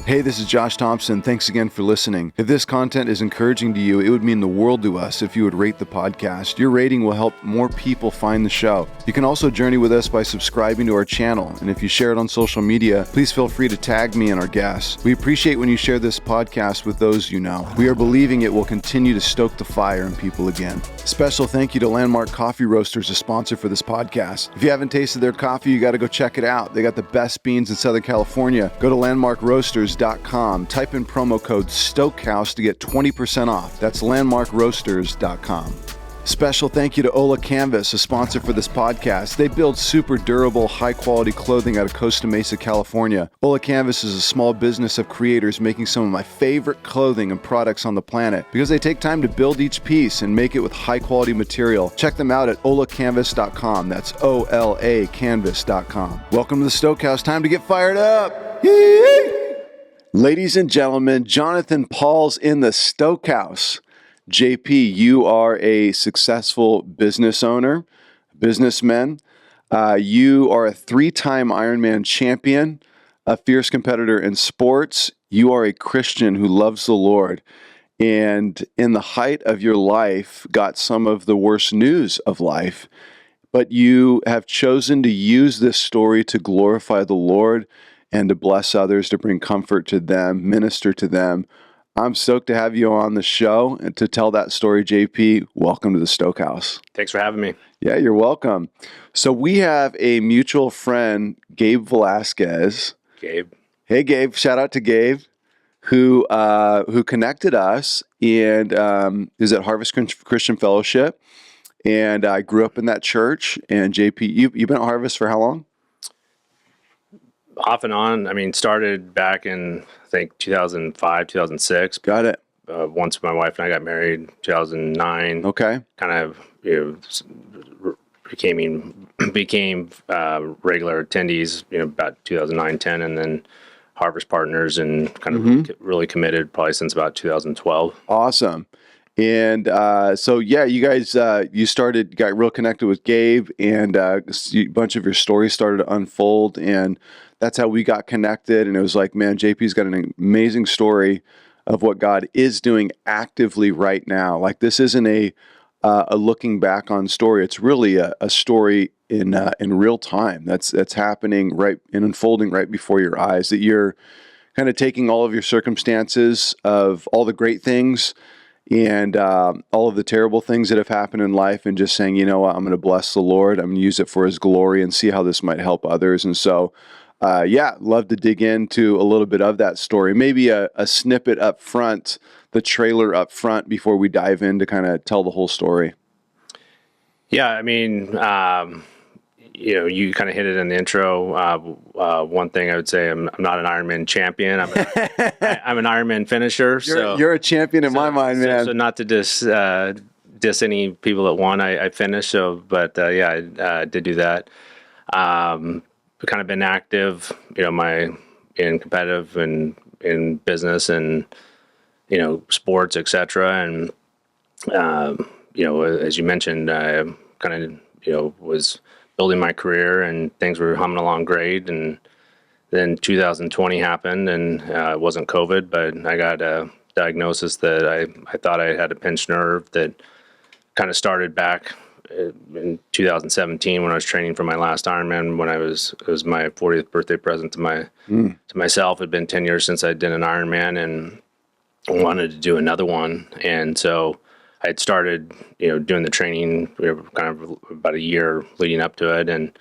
Hey, this is Josh Thompson. Thanks again for listening. If this content is encouraging to you, it would mean the world to us if you would rate the podcast. Your rating will help more people find the show. You can also journey with us by subscribing to our channel. And if you share it on social media, please feel free to tag me and our guests. We appreciate when you share this podcast with those you know. We are believing it will continue to stoke the fire in people again. Special thank you to Landmark Coffee Roasters, a sponsor for this podcast. If you haven't tasted their coffee, you got to go check it out. They got the best beans in Southern California. Go to landmarkroasters.com. Type in promo code STOKEHOUSE to get 20% off. That's landmarkroasters.com. Special thank you to Ola Canvas, a sponsor for this podcast. They build super durable, high-quality clothing out of Costa Mesa, California. Ola Canvas is a small business of creators making some of my favorite clothing and products on the planet because they take time to build each piece and make it with high-quality material. Check them out at olacanvas.com. That's O-L-A canvas.com. Welcome to the Stokehouse. Time to get fired up. Yee! Ladies and gentlemen, Jonathan Paul's in the Stokehouse. JP, you are a successful business owner, businessman. You are a 3-time Ironman champion, a fierce competitor in sports. You are a Christian who loves the Lord. And in the height of your life, got some of the worst news of life. But you have chosen to use this story to glorify the Lord and to bless others, to bring comfort to them, minister to them. I'm stoked to have you on the show and to tell that story, JP. Welcome to the Stokehouse. Thanks for having me. Yeah, you're welcome. So we have a mutual friend, Gabe Velasquez. Gabe. Hey, Gabe. Shout out to Gabe, who connected us and is at Harvest Christian Fellowship. And I grew up in that church. And JP, you've been at Harvest for how long? Off and on. I mean, started back in, I think, 2005, 2006. Got it. Once my wife and I got married, 2009. Okay. Kind of became regular attendees, about 2009, 10, and then Harvest Partners, and kind of really committed probably since about 2012. Awesome. And so, yeah, you guys, got real connected with Gabe, and a bunch of your stories started to unfold, and that's how we got connected. And it was like, man, JP's got an amazing story of what God is doing actively right now. Like, this isn't a looking back on story. It's really a story in real time that's happening right and unfolding right before your eyes, that you're kind of taking all of your circumstances of all the great things and all of the terrible things that have happened in life, and just saying, you know what, I'm going to bless the Lord. I'm going to use it for His glory and see how this might help others. And so, love to dig into a little bit of that story. Maybe a snippet up front, the trailer up front, before we dive in to kind of tell the whole story. Yeah, I mean, you kind of hit it in the intro. One thing I would say, I'm not an Ironman champion. I'm an Ironman finisher. You're a champion in my mind, man. So not to diss any people that won, I finished. I did do that. Kind of been active, in competitive and in business and, sports, etc. And, as you mentioned, I kind of, was building my career and things were humming along great. And then 2020 happened, and it wasn't COVID, but I got a diagnosis that I thought I had a pinched nerve that kind of started back in 2017 when I was training for my last Ironman. It was my 40th birthday present to myself. It had been 10 years since I did an Ironman and wanted to do another one. And so I had started, doing the training kind of about a year leading up to it, and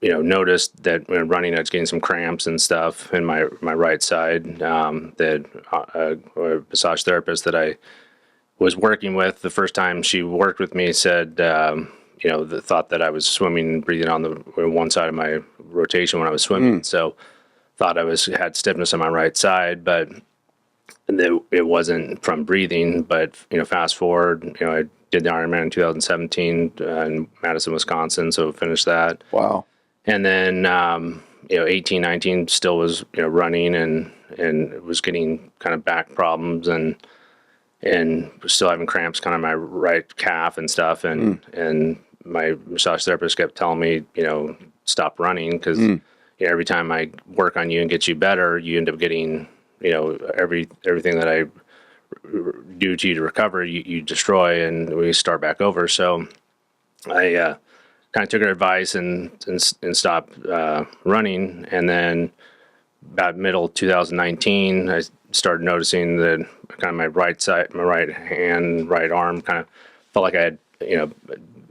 noticed that when running, I was getting some cramps and stuff in my right side. That a massage therapist that I was working with the first time she worked with me said, the thought that I was swimming and breathing on the one side of my rotation when I was swimming. So thought I had stiffness on my right side, but it wasn't from breathing. But, fast forward, I did the Ironman in 2017 in Madison, Wisconsin. So finished that. Wow. And then, 18, 19 still was, running and was getting kind of back problems and still having cramps kind of my right calf and stuff. And my massage therapist kept telling me, stop running because every time I work on you and get you better, you end up getting, everything that I do to you to recover, you destroy, and we start back over. So I kind of took her advice and stopped running. And then about middle 2019, I started noticing that kind of my right side, my right hand, right arm kind of felt like I had,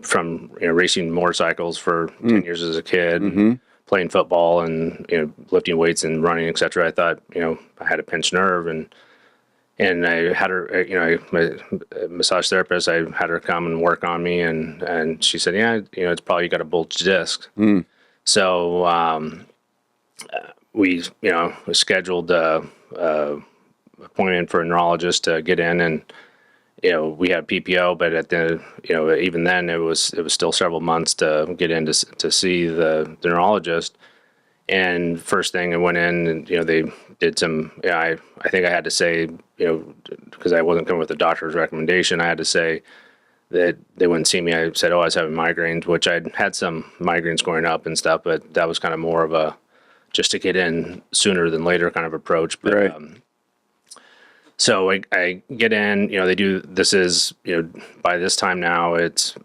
from racing motorcycles for 10 years as a kid, playing football and lifting weights and running, etc. I thought I had a pinched nerve, and I had her, my massage therapist, I had her come and work on me, and she said, yeah, it's probably you got a bulged disc. So we scheduled a appointment for a neurologist to get in, and we had PPO, but at the even then it was still several months to get in to see the neurologist. And first thing I went in, and they did some. I think I had to say, because I wasn't coming with the doctor's recommendation, I had to say that they wouldn't see me. I said, oh, I was having migraines, which I'd had some migraines going up and stuff, but that was kind of more of a just to get in sooner than later kind of approach. But Right. so I get in. They do. This is by this time now it's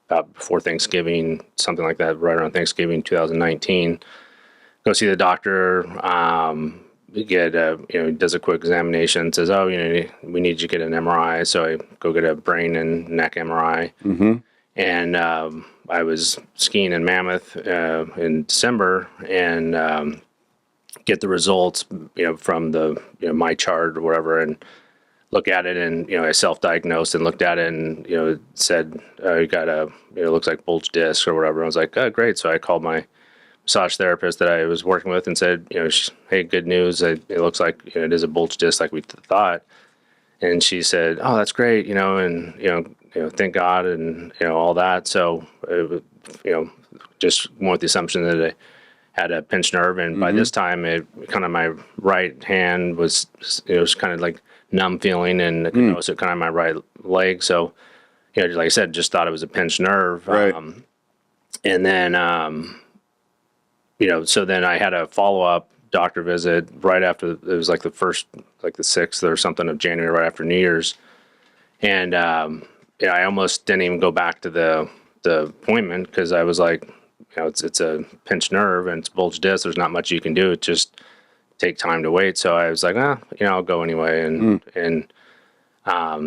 about before Thanksgiving, something like that, right around Thanksgiving 2019. Go see the doctor. Get does a quick examination. Says, oh, we need you to get an MRI. So I go get a brain and neck MRI. And I was skiing in Mammoth in December, and get the results, from the my chart or whatever, and look at it, and I self-diagnosed and looked at it, and it said you got it looks like bulged disc or whatever. I was like, oh, great. So I called my massage therapist that I was working with and said, hey, good news. It looks like it is a bulged disc like we thought. And she said, oh, that's great, and thank God, and all that. So just went with the assumption that I had a pinched nerve, and by this time, it kind of my right hand was kind of like numb feeling, and I could notice it kind of my right leg. So like I said, just thought it was a pinched nerve. Right. And then so then I had a follow up doctor visit right after. It was like the 6th or something of January, right after New Year's, and I almost didn't even go back to the appointment because I was like, it's a pinched nerve and it's bulged disc. There's not much you can do. It just take time to wait. So I was like, I'll go anyway. And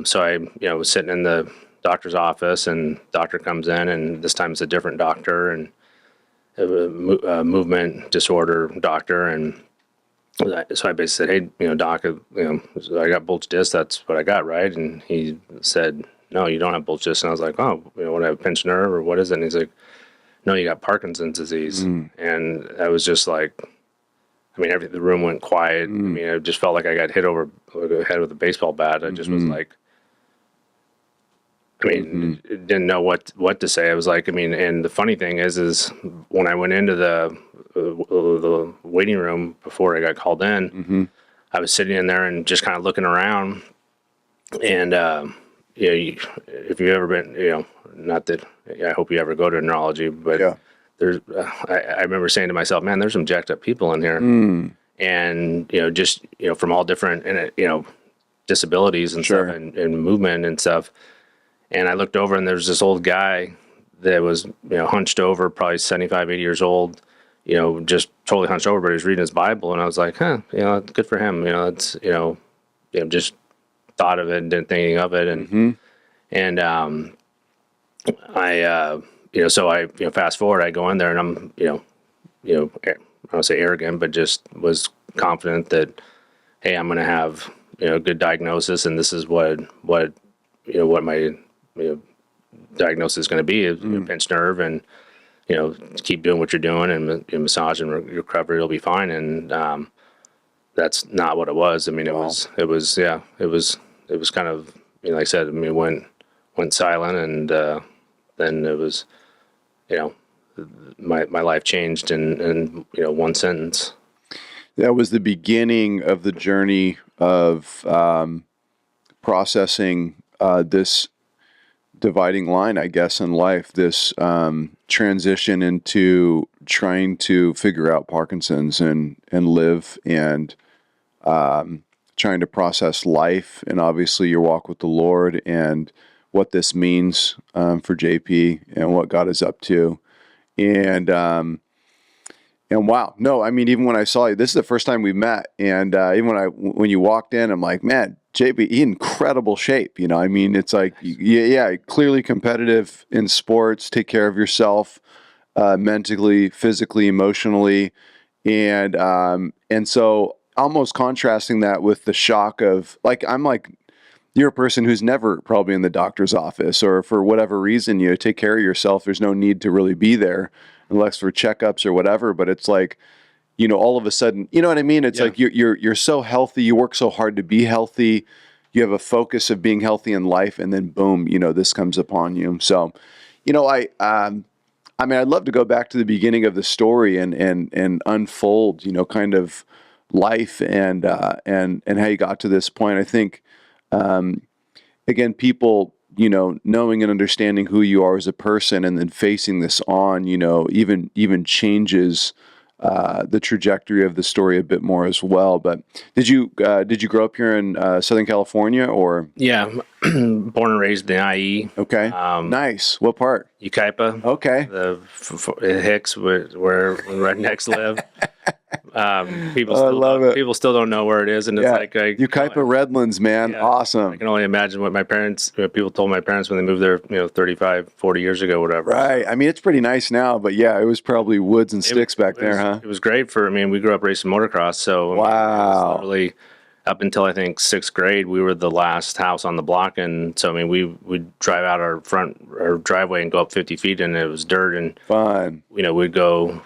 so I was sitting in the doctor's office, and doctor comes in, and this time it's a different doctor, and a movement disorder doctor. And so I basically said, hey, doc, I got bulged disc. That's what I got, right? And he said, no, you don't have bulged disc. And I was like, oh, what, I have a pinched nerve or what is it? And he's like, no, you got Parkinson's disease. And I was just like, the room went quiet. I just felt like I got hit over the head with a baseball bat. I just was like, didn't know what to say. I was like, and the funny thing is when I went into the waiting room before I got called in, I was sitting in there and just kind of looking around. And, if you've ever been, not that I hope you ever go to neurology, but Yeah. there's, I remember saying to myself, man, there's some jacked up people in here. And, just, from all different, disabilities and Sure. stuff and movement and stuff. And I looked over, and there's this old guy that was, hunched over, probably 75, 80 years old, just totally hunched over, but he was reading his Bible. And I was like, good for him. It's, just thought of it and didn't think anything of it. And I, so I, fast forward, I go in there, and I'm, I don't say arrogant, but just was confident that, hey, I'm going to have, a good diagnosis, and this is what my, diagnosis is going to be is pinched nerve, and, keep doing what you're doing, and massage and recovery will be fine. And, that's not what it was. It was kind of, like I said, went silent, and, then it was, my life changed in one sentence. That was the beginning of the journey of processing this dividing line, I guess, in life. This transition into trying to figure out Parkinson's and live and trying to process life, and obviously your walk with the Lord and what this means for JP and what God is up to. And wow, no, I mean, even when I saw you, this is the first time we met, and even when you walked in, I'm like, man, JP, incredible shape. You know, I mean, it's like, yeah, clearly competitive in sports. Take care of yourself, mentally, physically, emotionally, and so almost contrasting that with the shock of like, I'm like, you're a person who's never probably in the doctor's office, or for whatever reason, you take care of yourself. There's no need to really be there unless for checkups or whatever. But it's like, all of a sudden, you know what I mean? It's like you're so healthy. You work so hard to be healthy. You have a focus of being healthy in life, and then boom, this comes upon you. So, I mean, I'd love to go back to the beginning of the story and unfold, kind of life and how you got to this point. I think, again, people, knowing and understanding who you are as a person, and then facing this on, even changes the trajectory of the story a bit more as well. But did you grow up here in Southern California, or? Yeah, born and raised in the IE. Okay, nice. What part? Ukaipa. Okay. The Hicks, where rednecks live. People still don't know where it is, and it's like Ukaipa Redlands, man. Yeah, Awesome. I can only imagine what people told my parents when they moved there, 35, 40 years ago, whatever. Right. I mean, it's pretty nice now, but yeah, it was probably woods and sticks back there, huh? It was great we grew up racing motocross, so wow. Literally up until I think sixth grade, we were the last house on the block, and so we'd drive out our driveway and go up 50 feet, and it was dirt, and fun. We'd go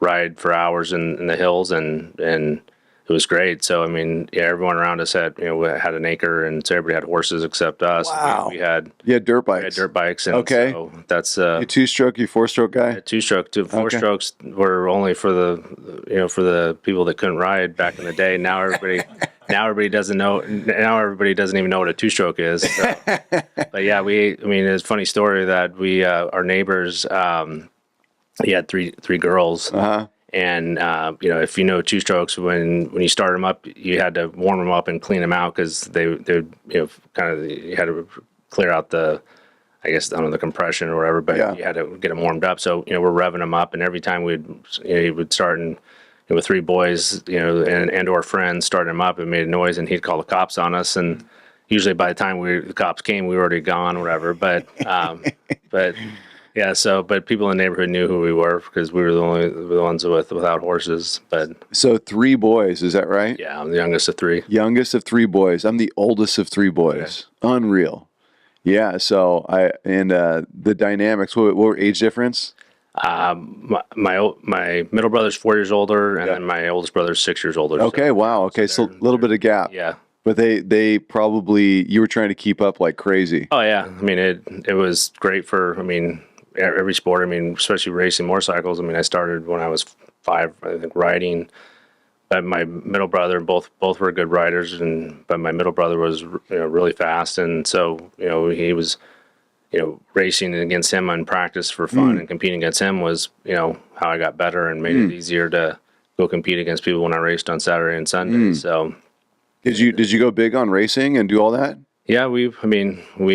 ride for hours in the hills, and it was great. So everyone around us had had an acre, and so everybody had horses except us. Wow. We had dirt bikes. We had dirt bikes, and okay. So that's you two-stroke, you four-stroke guy. Two-stroke. Four strokes were only for the people that couldn't ride back in the day. Now everybody doesn't know. Now everybody doesn't even know what a two-stroke is. So. But yeah, it's a funny story that we our neighbors. He had three girls, and if you know two strokes, when you start them up, you had to warm them up and clean them out, because they you had to clear out the, I guess, I don't know, the compression or whatever, but you had to get them warmed up. So we're revving them up, and every time he would start and with three boys, and or friends starting him up, it made a noise, and he'd call the cops on us, and usually by the time the cops came, we were already gone, or whatever. But yeah, but people in the neighborhood knew who we were, because we were the ones without horses. But so three boys, is that right? Yeah, I'm the youngest of three. Youngest of three boys. I'm the oldest of three boys. Okay. Unreal. Yeah. So the dynamics. What were age difference? My middle brother's 4 years older, and then my oldest brother's 6 years older. Okay. So, wow. Okay. So a little bit of gap. Yeah. But they probably, you were trying to keep up like crazy. Oh yeah. It was great for every sport. Especially racing motorcycles. I started when I was 5, I think, riding. But my middle brother, both were good riders, but my middle brother was really fast, and so he was racing against him in practice for fun, and competing against him was how I got better and made it easier to go compete against people when I raced on Saturday and Sunday. So did you go big on racing and do all that? Yeah, we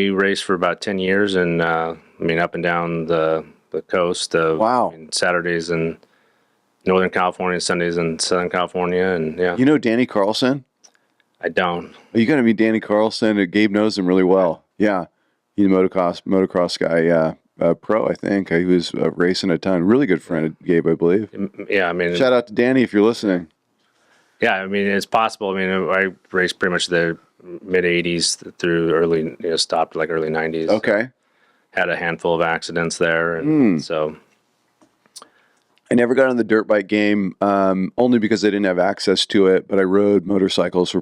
raced for about 10 years, and up and down the coast. Wow. Saturdays in Northern California, Sundays in Southern California, and yeah. You know Danny Carlson? I don't. Are you going to meet Danny Carlson? Gabe knows him really well. Yeah. He's a motocross guy, pro, I think. He was racing a ton. Really good friend of Gabe, I believe. Yeah, shout out to Danny if you're listening. Yeah, it's possible. I raced pretty much the mid 80s through early, stopped like early 90s. Okay. Had a handful of accidents there, and so. I never got on the dirt bike game, only because I didn't have access to it, but I rode motorcycles I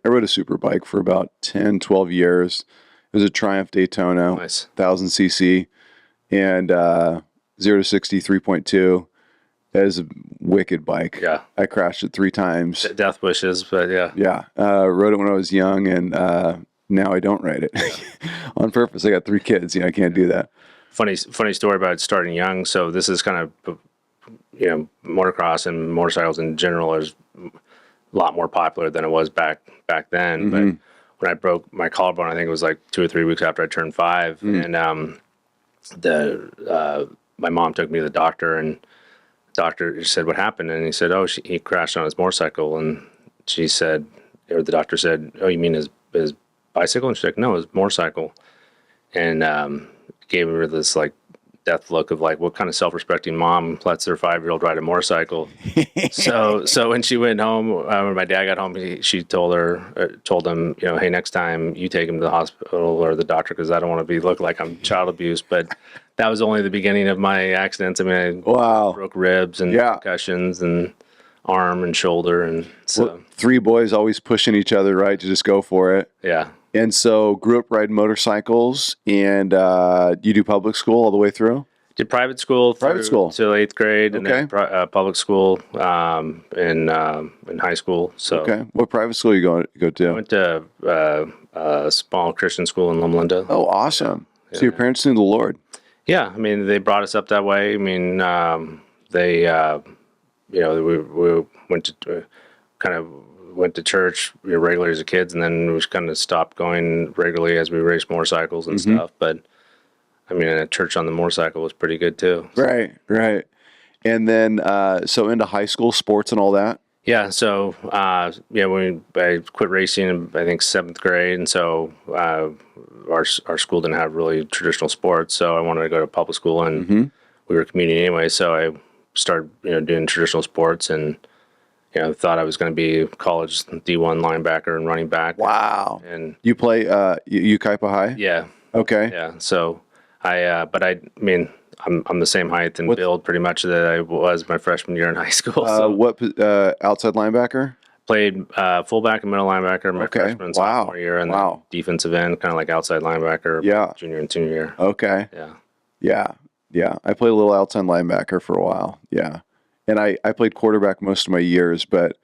rode a super bike for about 10, 12 years. It was a Triumph Daytona, nice. 1000 cc, and 0 to 60, 3.2. That is a wicked bike. Yeah. I crashed it 3 times. Death wishes, but yeah. Yeah. Rode it when I was young, and Now I don't ride it on purpose. I got 3 kids. I can't do that. Funny story about starting young. So this is kind of, motocross and motorcycles in general is a lot more popular than it was back then. But when I broke my collarbone, I think it was like 2 or 3 weeks after I turned 5, and my mom took me to the doctor, and the doctor said, "What happened?" And he said, "Oh, he crashed on his motorcycle." And she said, or the doctor said, "Oh, you mean his bicycle?" And she's like, "No, his motorcycle." And gave her this like death look of like, what kind of self-respecting mom lets their 5-year-old ride a motorcycle? So when she went home, when my dad got home, she told him, hey, next time you take him to the hospital or the doctor, because I don't want to look like I'm child abuse. But that was only the beginning of my accidents. I mean, I broke ribs and concussions and arm and shoulder, and so 3 boys always pushing each other, right, to just go for it. Yeah. And so grew up riding motorcycles, and you do public school all the way through? Did private school till 8th grade, and then public school in high school. So what private school you go to? I went to a small Christian school in Loma Linda. Oh, awesome! So your parents knew the Lord? Yeah, I mean they brought us up that way. I mean they we went to went to church regularly as a kids, and then we kind of stopped going regularly as we raced motorcycles and stuff. But I mean, a church on the motorcycle was pretty good too. Right. And then, so into high school sports and all that? Yeah. So, I quit racing in, I think, 7th grade. And so, our school didn't have really traditional sports. So I wanted to go to public school, and we were community anyway. So I started, doing traditional sports, and, thought I was going to be a college D1 linebacker and running back. Wow. And you play, you Kaipa High? Yeah. Okay. Yeah. So but I mean, I'm the same height and build pretty much that I was my freshman year in high school. So what outside linebacker? Played fullback and middle linebacker my freshman and sophomore year, and then defensive end, kind of like outside linebacker. Junior and senior year. Okay. Yeah. I played a little outside linebacker for a while. Yeah, and I played quarterback most of my years, but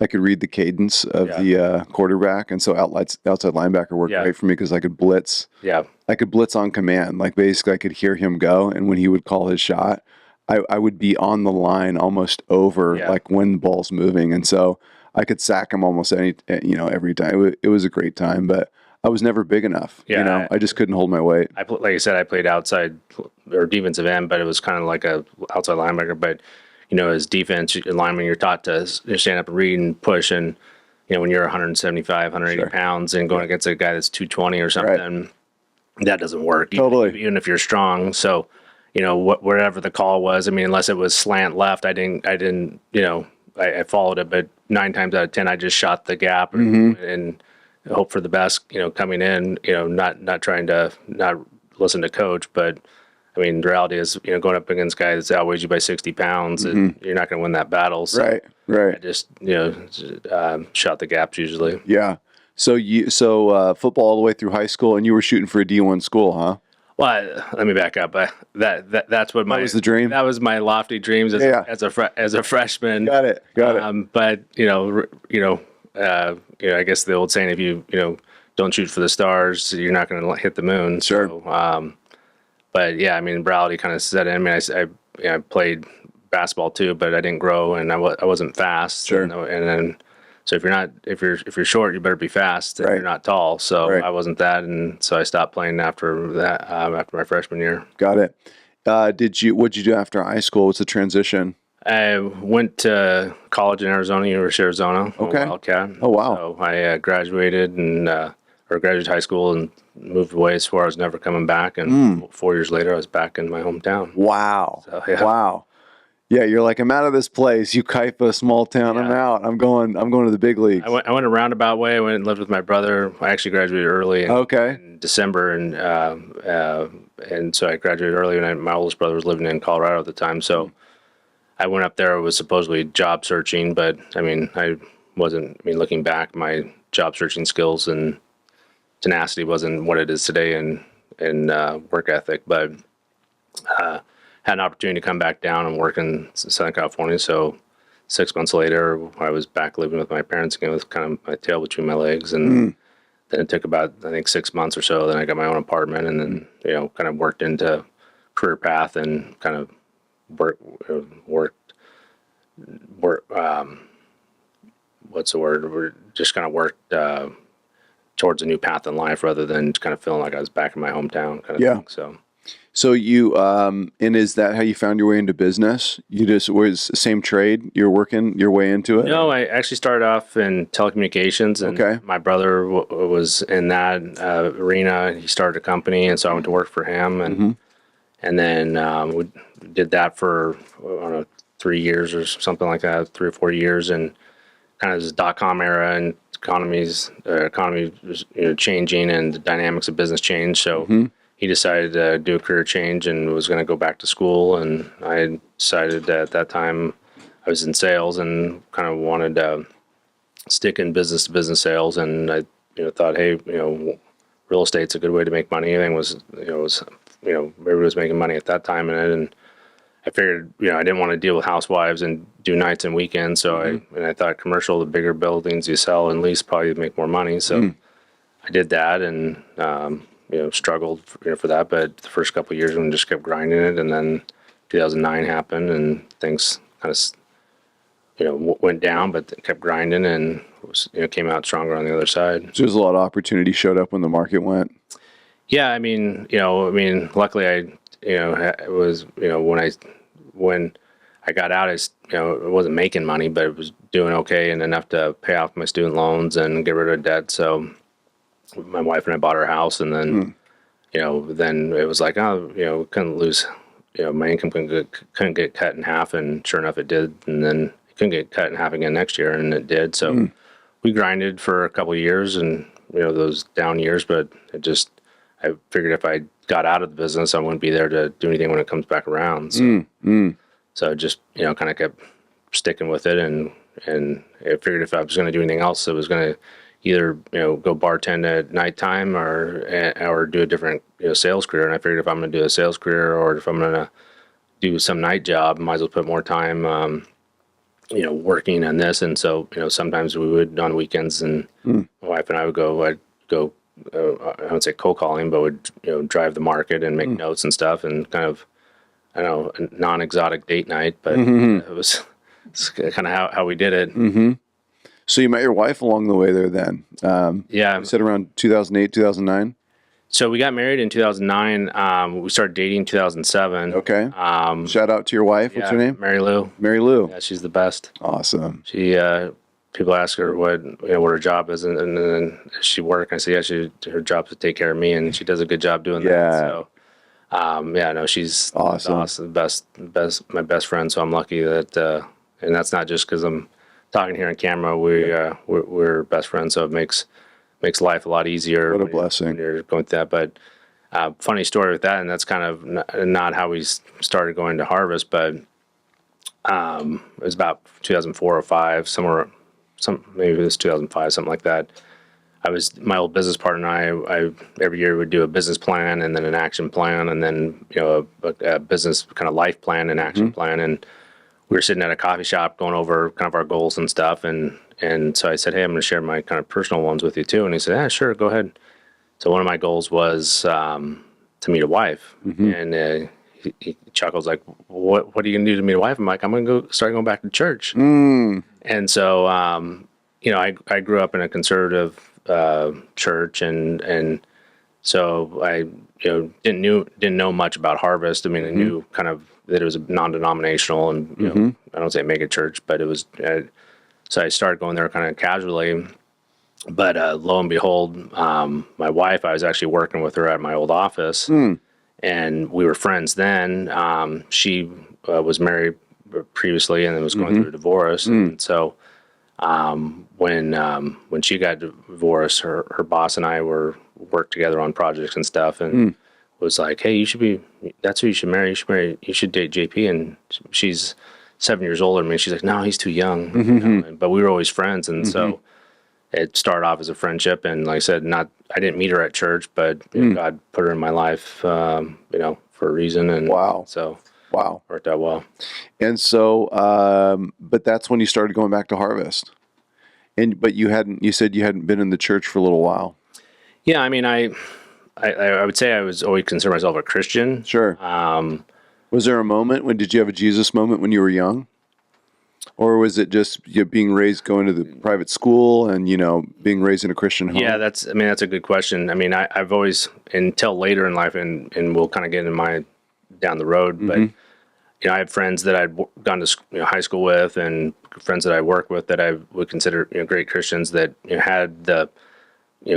I could read the cadence of the quarterback, and so outside linebacker worked great for me because I could blitz. Yeah. I could blitz on command. Like basically I could hear him go, and when he would call his shot, I would be on the line almost over like when the ball's moving. And so I could sack him almost every time. It was a great time, but I was never big enough. I just couldn't hold my weight. Like I said, I played outside or defensive end, but it was kind of like a outside linebacker. But, as defense lineman, you're taught to stand up and read and push. And, when you're 175, 180 pounds and going against a guy that's 220 or something, that doesn't work. Totally. Even if you're strong. So, whatever the call was, I mean, unless it was slant left, I followed it, but 9 times out of 10, I just shot the gap and hope for the best, coming in, not trying to not listen to coach. But I mean, the reality is, going up against guys that outweighs you by 60 pounds, and you're not going to win that battle. So right. I just, shot the gaps usually. Yeah. So football all the way through high school, and you were shooting for a D1 school, huh? Well, let me back up. That's what that was the dream. That was my lofty dreams as a freshman. Got it. But I guess the old saying, if you don't shoot for the stars, you're not going to hit the moon. Sure. So, but yeah, I mean, reality kind of set in. I mean, I played basketball too, but I didn't grow, and I wasn't fast. Sure. And then. So if you're short, you better be fast. If you're not tall, so I wasn't that, and so I stopped playing after that. After my freshman year. Got it. What'd you do after high school? What's the transition? I went to college in Arizona, University of Arizona. Okay. Wildcat. Oh wow. So I graduated graduated high school and moved away, swore I was never coming back, and 4 years later I was back in my hometown. Wow. So, yeah. Wow. Yeah, you're like, I'm out of this place. You Kaipa, small town. Yeah. I'm out. I'm going to the big leagues. I went a roundabout way. I went and lived with my brother. I actually graduated early in December, and so I graduated early, and my oldest brother was living in Colorado at the time. So I went up there. I was supposedly job searching, but I mean, I wasn't. I mean, looking back, my job searching skills and tenacity wasn't what it is today in work ethic, but had an opportunity to come back down and work in Southern California. So 6 months later, I was back living with my parents again with kind of my tail between my legs. And then it took about, I think, 6 months or so. Then I got my own apartment, and then kind of worked into career path and kind of worked. What's the word? We're just kind of worked towards a new path in life rather than kind of feeling like I was back in my hometown kind of thing. So you, and is that how you found your way into business? You just was the same trade? You're working your way into it? No, I actually started off in telecommunications, and my brother was in that arena. He started a company, and so I went to work for him, and then we did that for, I don't know, 3 years or something like that, 3 or 4 years, and kind of this .com era, and economy was changing, and the dynamics of business changed. So he decided to do a career change and was going to go back to school, and I decided that at that time I was in sales and kind of wanted to stick in business to business sales, and I thought, hey, real estate's a good way to make money. Everything was everybody was making money at that time in it, and I figured, I didn't want to deal with housewives and do nights and weekends. So I thought commercial, the bigger buildings you sell and lease probably make more money. So I did that and, struggled for that. But the first couple of years, we just kept grinding it. And then 2009 happened and things kind of, went down, but kept grinding and came out stronger on the other side. So there's a lot of opportunity showed up when the market went. Yeah. Luckily it was, when I got out, I wasn't making money, but it was doing okay and enough to pay off my student loans and get rid of debt. So my wife and I bought our house, and then, then it was like, couldn't lose, my income couldn't get cut in half, and sure enough, it did. And then it couldn't get cut in half again next year, and it did. So we grinded for a couple of years, and, those down years, but I figured if I got out of the business, I wouldn't be there to do anything when it comes back around. So, so I just, kind of kept sticking with it. And I figured if I was going to do anything else, it was going to either, go bartend at nighttime or do a different, sales career. And I figured if I'm going to do a sales career or if I'm going to do some night job, I might as well put more time, working on this. And so, sometimes we would on weekends, and my wife and I'd go, I don't say cold calling, but would drive the market and make notes and stuff, and kind of, I don't know, a non-exotic date night, but it's kind of how we did it. So you met your wife along the way there then? Yeah. You said around 2008, 2009? So we got married in 2009. We started dating in 2007. Okay. Shout out to your wife. What's her name? Mary Lou. Mary Lou. Yeah, she's the best. Awesome. She, people ask her what her job is, and then she work. I say, her job is to take care of me, and she does a good job doing that. So, she's awesome. The best, my best friend. So I'm lucky that, and that's not just because I'm talking here on camera. We're best friends, so it makes life a lot easier. What a blessing. When you're going through that. But funny story with that, and that's kind of not how we started going to Harvest, but it was about 2004 or 5, maybe it was 2005, something like that. My old business partner and I every year would do a business plan and then an action plan, and then a business kind of life plan and action plan. And we were sitting at a coffee shop going over kind of our goals and stuff, and so I said, hey, I'm going to share my kind of personal ones with you too. And he said, yeah, sure, go ahead. So one of my goals was to meet a wife, and he chuckles like, what are you going to do to meet a wife? I'm like, I'm going to start going back to church. And so, I grew up in a conservative church, and so I, didn't know much about Harvest. I mean, I knew kind of that it was a non-denominational, and I don't say mega church, but it was. So I started going there kind of casually. But lo and behold, my wife, I was actually working with her at my old office, and we were friends then. She was married previously and then was going through a divorce. And so when she got divorced, her boss and I worked together on projects and stuff, and was like, hey, that's who you should marry. You should date JP. And she's 7 years older than me. She's like, no, he's too young. But we were always friends. And so it started off as a friendship. And like I said, I didn't meet her at church, but God put her in my life, for a reason. And so worked out well. And so, but that's when you started going back to Harvest. But you said you hadn't been in the church for a little while. Yeah, I mean, I would say I was always consider myself a Christian. Sure. Was there a moment did you have a Jesus moment when you were young? Or was it just you being raised going to the private school and, being raised in a Christian home? Yeah, that's a good question. I mean, I've always, until later in life, and we'll kind of get in my down the road, but I had friends that I'd gone to high school with, and friends that I work with that I would consider great Christians that had the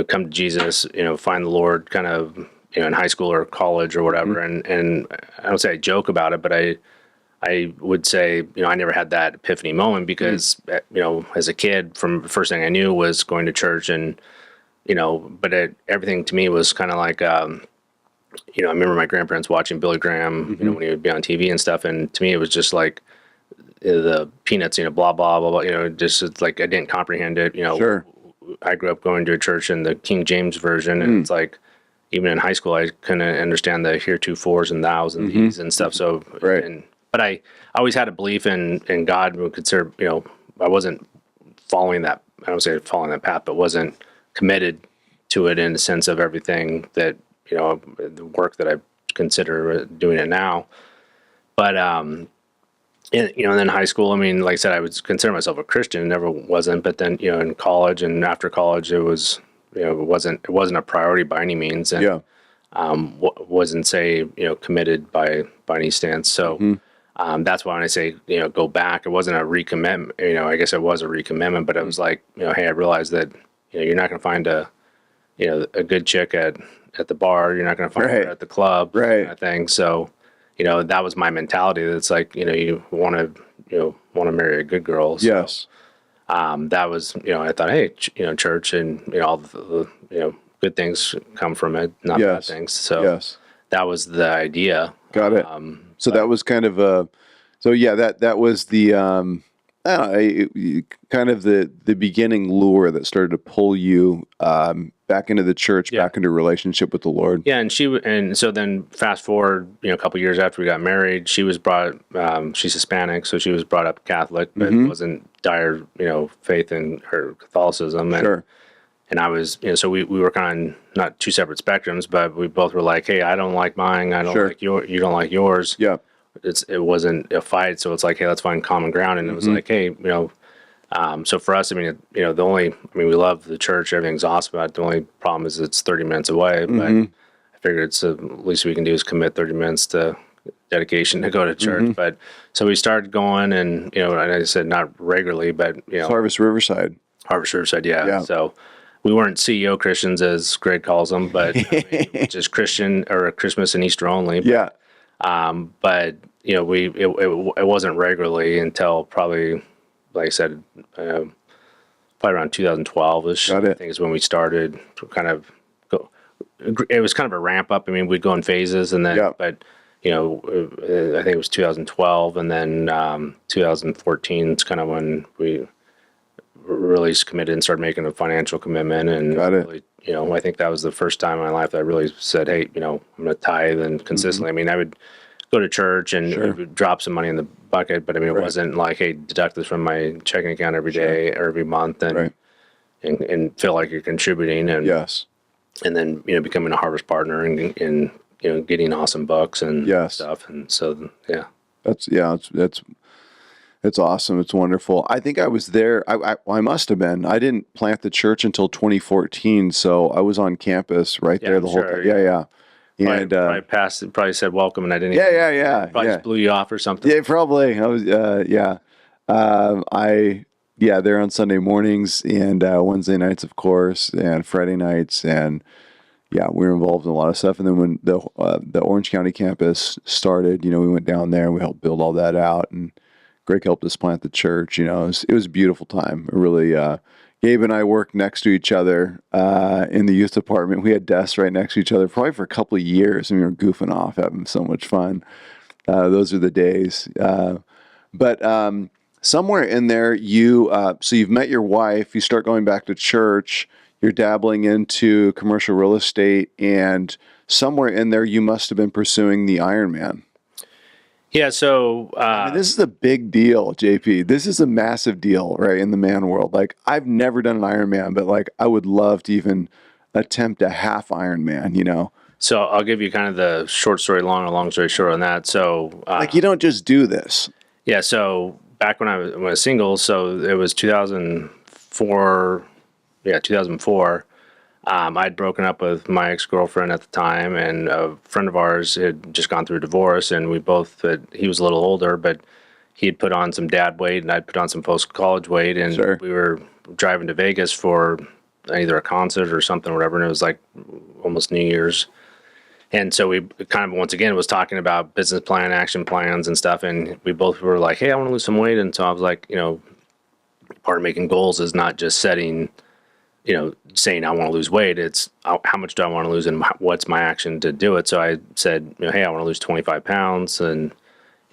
come to Jesus, find the Lord, kind of in high school or college or whatever. And I don't say I joke about it, but I would say I never had that epiphany moment because as a kid, from the first thing I knew was going to church, and but everything to me was kind of like. I remember my grandparents watching Billy Graham, when he would be on TV and stuff, and to me it was just like the Peanuts, blah blah blah blah. Just it's like I didn't comprehend it. Sure. I grew up going to a church in the King James version, and it's like even in high school I couldn't understand the heretofores and thous and these and stuff. So, Right. but I always had a belief in God. Would consider I wasn't following that. I don't say following that path, but wasn't committed to it in the sense of everything that the work that I consider doing it now. But and then high school, I mean, like I said, I would consider myself a Christian, never wasn't, but then in college and after college it was it wasn't a priority by any means, and Yeah. wasn't say committed by any stance. So that's why when I say go back, it wasn't a recommitment. I guess it was a recommitment, but it was like hey, I realized that you're not going to find a good chick at the bar. You're not going to find Right. her at the club, Right. kind of thing. So, that was my mentality. That's like, you want to marry a good girl. So, Yes. that was, I thought, hey, church and, all the good things come from it, not bad Yes. things. So Yes. that was the idea. Got it. So that was kind of that was the I don't know, kind of the beginning lure that started to pull you back into the church, back into a relationship with the Lord. Yeah, and so then fast forward, a couple years after we got married, she was brought. She's Hispanic, so she was brought up Catholic, but wasn't dire, faith in her Catholicism. And, Sure. and I was, so we were kind of not two separate spectrums, but we both were like, hey, I don't like mine, I don't Sure. like you don't like yours. Yeah. It wasn't a fight, so it's like, hey, let's find common ground. And it was like, hey, so for us, I mean, we love the church, everything's awesome about it. The only problem is it's 30 minutes away, but I figured it's the least we can do is commit 30 minutes to dedication to go to church. But so we started going, and, and I said not regularly, but, Harvest Riverside. Harvest Riverside, yeah. Yeah. So we weren't CEO Christians, as Greg calls them, but just Christian or Christmas and Easter only. Yeah. But it wasn't regularly until probably, like I said, probably around 2012ish. Got it. I think is when we started to kind of go. It was kind of a ramp up. I mean, we'd go in phases, and then, but I think it was 2012, and then 2014 is kind of when we really committed and started making a financial commitment. And Got it. really, I think that was the first time in my life that I really said, hey, I'm going to tithe and consistently. I mean, I would go to church and drop some money in the bucket, but I mean, it wasn't like, hey, deduct this from my checking account every day or every month and feel like you're contributing. And Yes. and then becoming a harvest partner and getting awesome books and stuff. And so That's awesome. It's wonderful. I think I was there. I must have been. I didn't plant the church until 2014, so I was on campus right there the whole time. Yeah. And probably said welcome, and I didn't. Yeah. Probably just blew you off or something. Yeah, probably. I was. There on Sunday mornings and Wednesday nights, of course, and Friday nights, and we were involved in a lot of stuff. And then when the Orange County campus started, we went down there and we helped build all that out. And Greg helped us plant the church. It was a beautiful time. It really. Gabe and I worked next to each other in the youth department. We had desks right next to each other probably for a couple of years, and we were goofing off, having so much fun. Those are the days. But somewhere in there, so you've met your wife, you start going back to church, you're dabbling into commercial real estate, and somewhere in there, you must have been pursuing the Ironman. Yeah, so this is a big deal, JP. This is a massive deal, right, in the man world. Like, I've never done an Ironman, but like, I would love to even attempt a half Ironman, you know? So I'll give you kind of the short story long, a long story short on that. So Like, you don't just do this. yeah, so back when I was single, so it was 2004. Yeah, 2004. I'd broken up with my ex-girlfriend at the time, and a friend of ours had just gone through a divorce, and we both he was a little older, but he'd put on some dad weight, and I'd put on some post-college weight, and Sure. we were driving to Vegas for either a concert or something or whatever, and it was like almost New Year's. And so we kind of, once again, was talking about business plan, action plans and stuff, and we both were like, hey, I want to lose some weight. And so I was like, part of making goals is not just setting, saying I want to lose weight. It's how much do I want to lose and what's my action to do it. So I said, hey, I want to lose 25 pounds and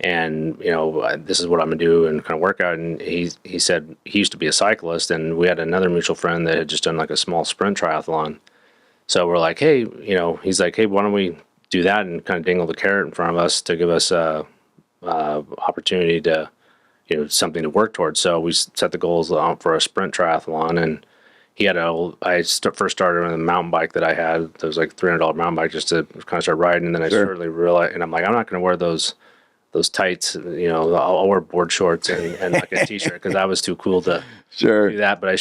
this is what I'm gonna do and kind of work out. And he said he used to be a cyclist, and we had another mutual friend that had just done like a small sprint triathlon. So we're like, hey, he's like, hey, why don't we do that and kind of dangle the carrot in front of us to give us a opportunity to, something to work towards. So we set the goals for a sprint triathlon, and he had first started on a mountain bike that I had. It was like $300 mountain bike just to kind of start riding. And then I certainly realized, and I'm like, I'm not going to wear those tights, I'll wear board shorts and like a t-shirt because I was too cool to do that. But I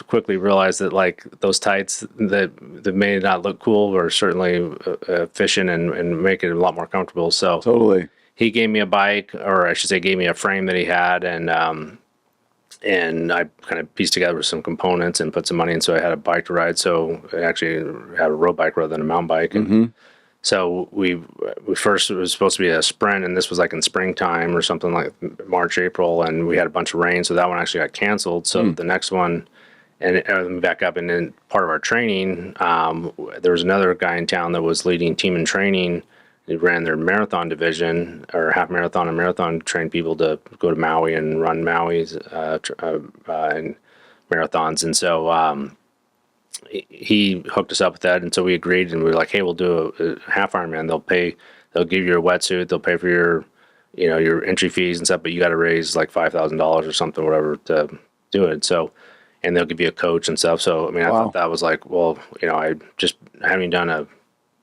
quickly realized that like those tights that may not look cool are certainly efficient and make it a lot more comfortable. So Totally. he gave me a bike, or I should say gave me a frame that he had, and I kind of pieced together some components and put some money in, so I had a bike to ride. So I actually had a road bike rather than a mountain bike. And so we first, it was supposed to be a sprint, and this was like in springtime or something like March, April, and we had a bunch of rain, so that one actually got canceled. So the next one, and let me back up, and then part of our training, there was another guy in town that was leading team in training. He ran their marathon division, or half marathon and marathon, trained people to go to Maui and run Maui's and marathons. And so he hooked us up with that, and so we agreed, and we were like, hey, we'll do a half Ironman. They'll give you a wetsuit, they'll pay for your your entry fees and stuff, but you got to raise like $5,000 or something, whatever, to do it. So, and they'll give you a coach and stuff. So I mean, I thought that was like, well, I just haven't done a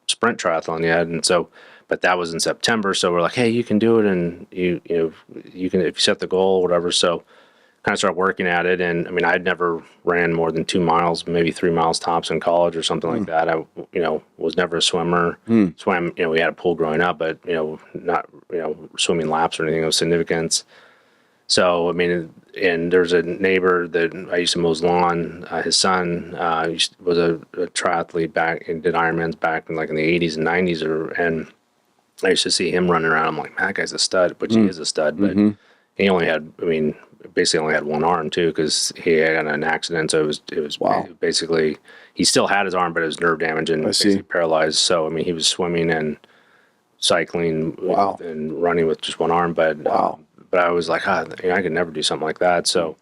sprint triathlon yet, and so, but that was in September, so we're like, hey, you can do it, and you can, if you set the goal, whatever. So kind of started working at it, and I mean, I'd never ran more than 2 miles, maybe 3 miles tops in college or something like that. I was never a swimmer. Swam, we had a pool growing up, but not swimming laps or anything of significance. So I mean, and there's a neighbor that I used to mow his lawn. His son was a triathlete back and did Ironmans back in like in the 80s and 90s, and I used to see him running around. I'm like, man, that guy's a stud, which he is a stud, but he only had, basically only had one arm too, because he had an accident. So it was basically, he still had his arm, but it was nerve damage and basically paralyzed. So I mean, he was swimming and cycling and running with just one arm, but I was like, I could never do something like that. So,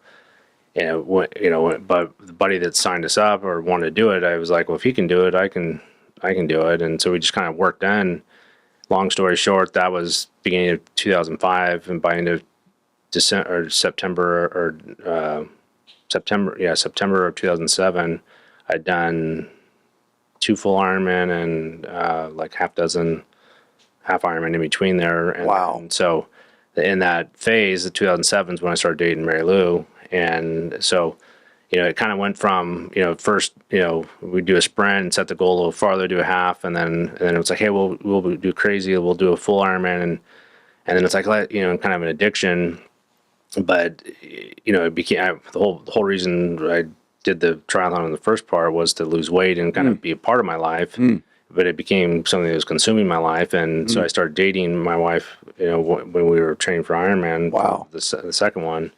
but the buddy that signed us up or wanted to do it, I was like, well, if he can do it, I can do it. And so we just kind of worked on. Long story short, that was beginning of 2005, and by end of September of 2007, I'd done 2 full Ironman and like half dozen half Ironman in between there. And so in that phase, the 2007 is when I started dating Mary Lou, and so it kind of went from first we do a sprint and set the goal a little farther, do a half, and then it was like, hey, we'll do crazy, we'll do a full Ironman, and then it's like kind of an addiction. But it became the whole reason I did the triathlon in the first part was to lose weight and kind of be a part of my life. But it became something that was consuming my life, and so I started dating my wife. When we were training for Ironman, the second one.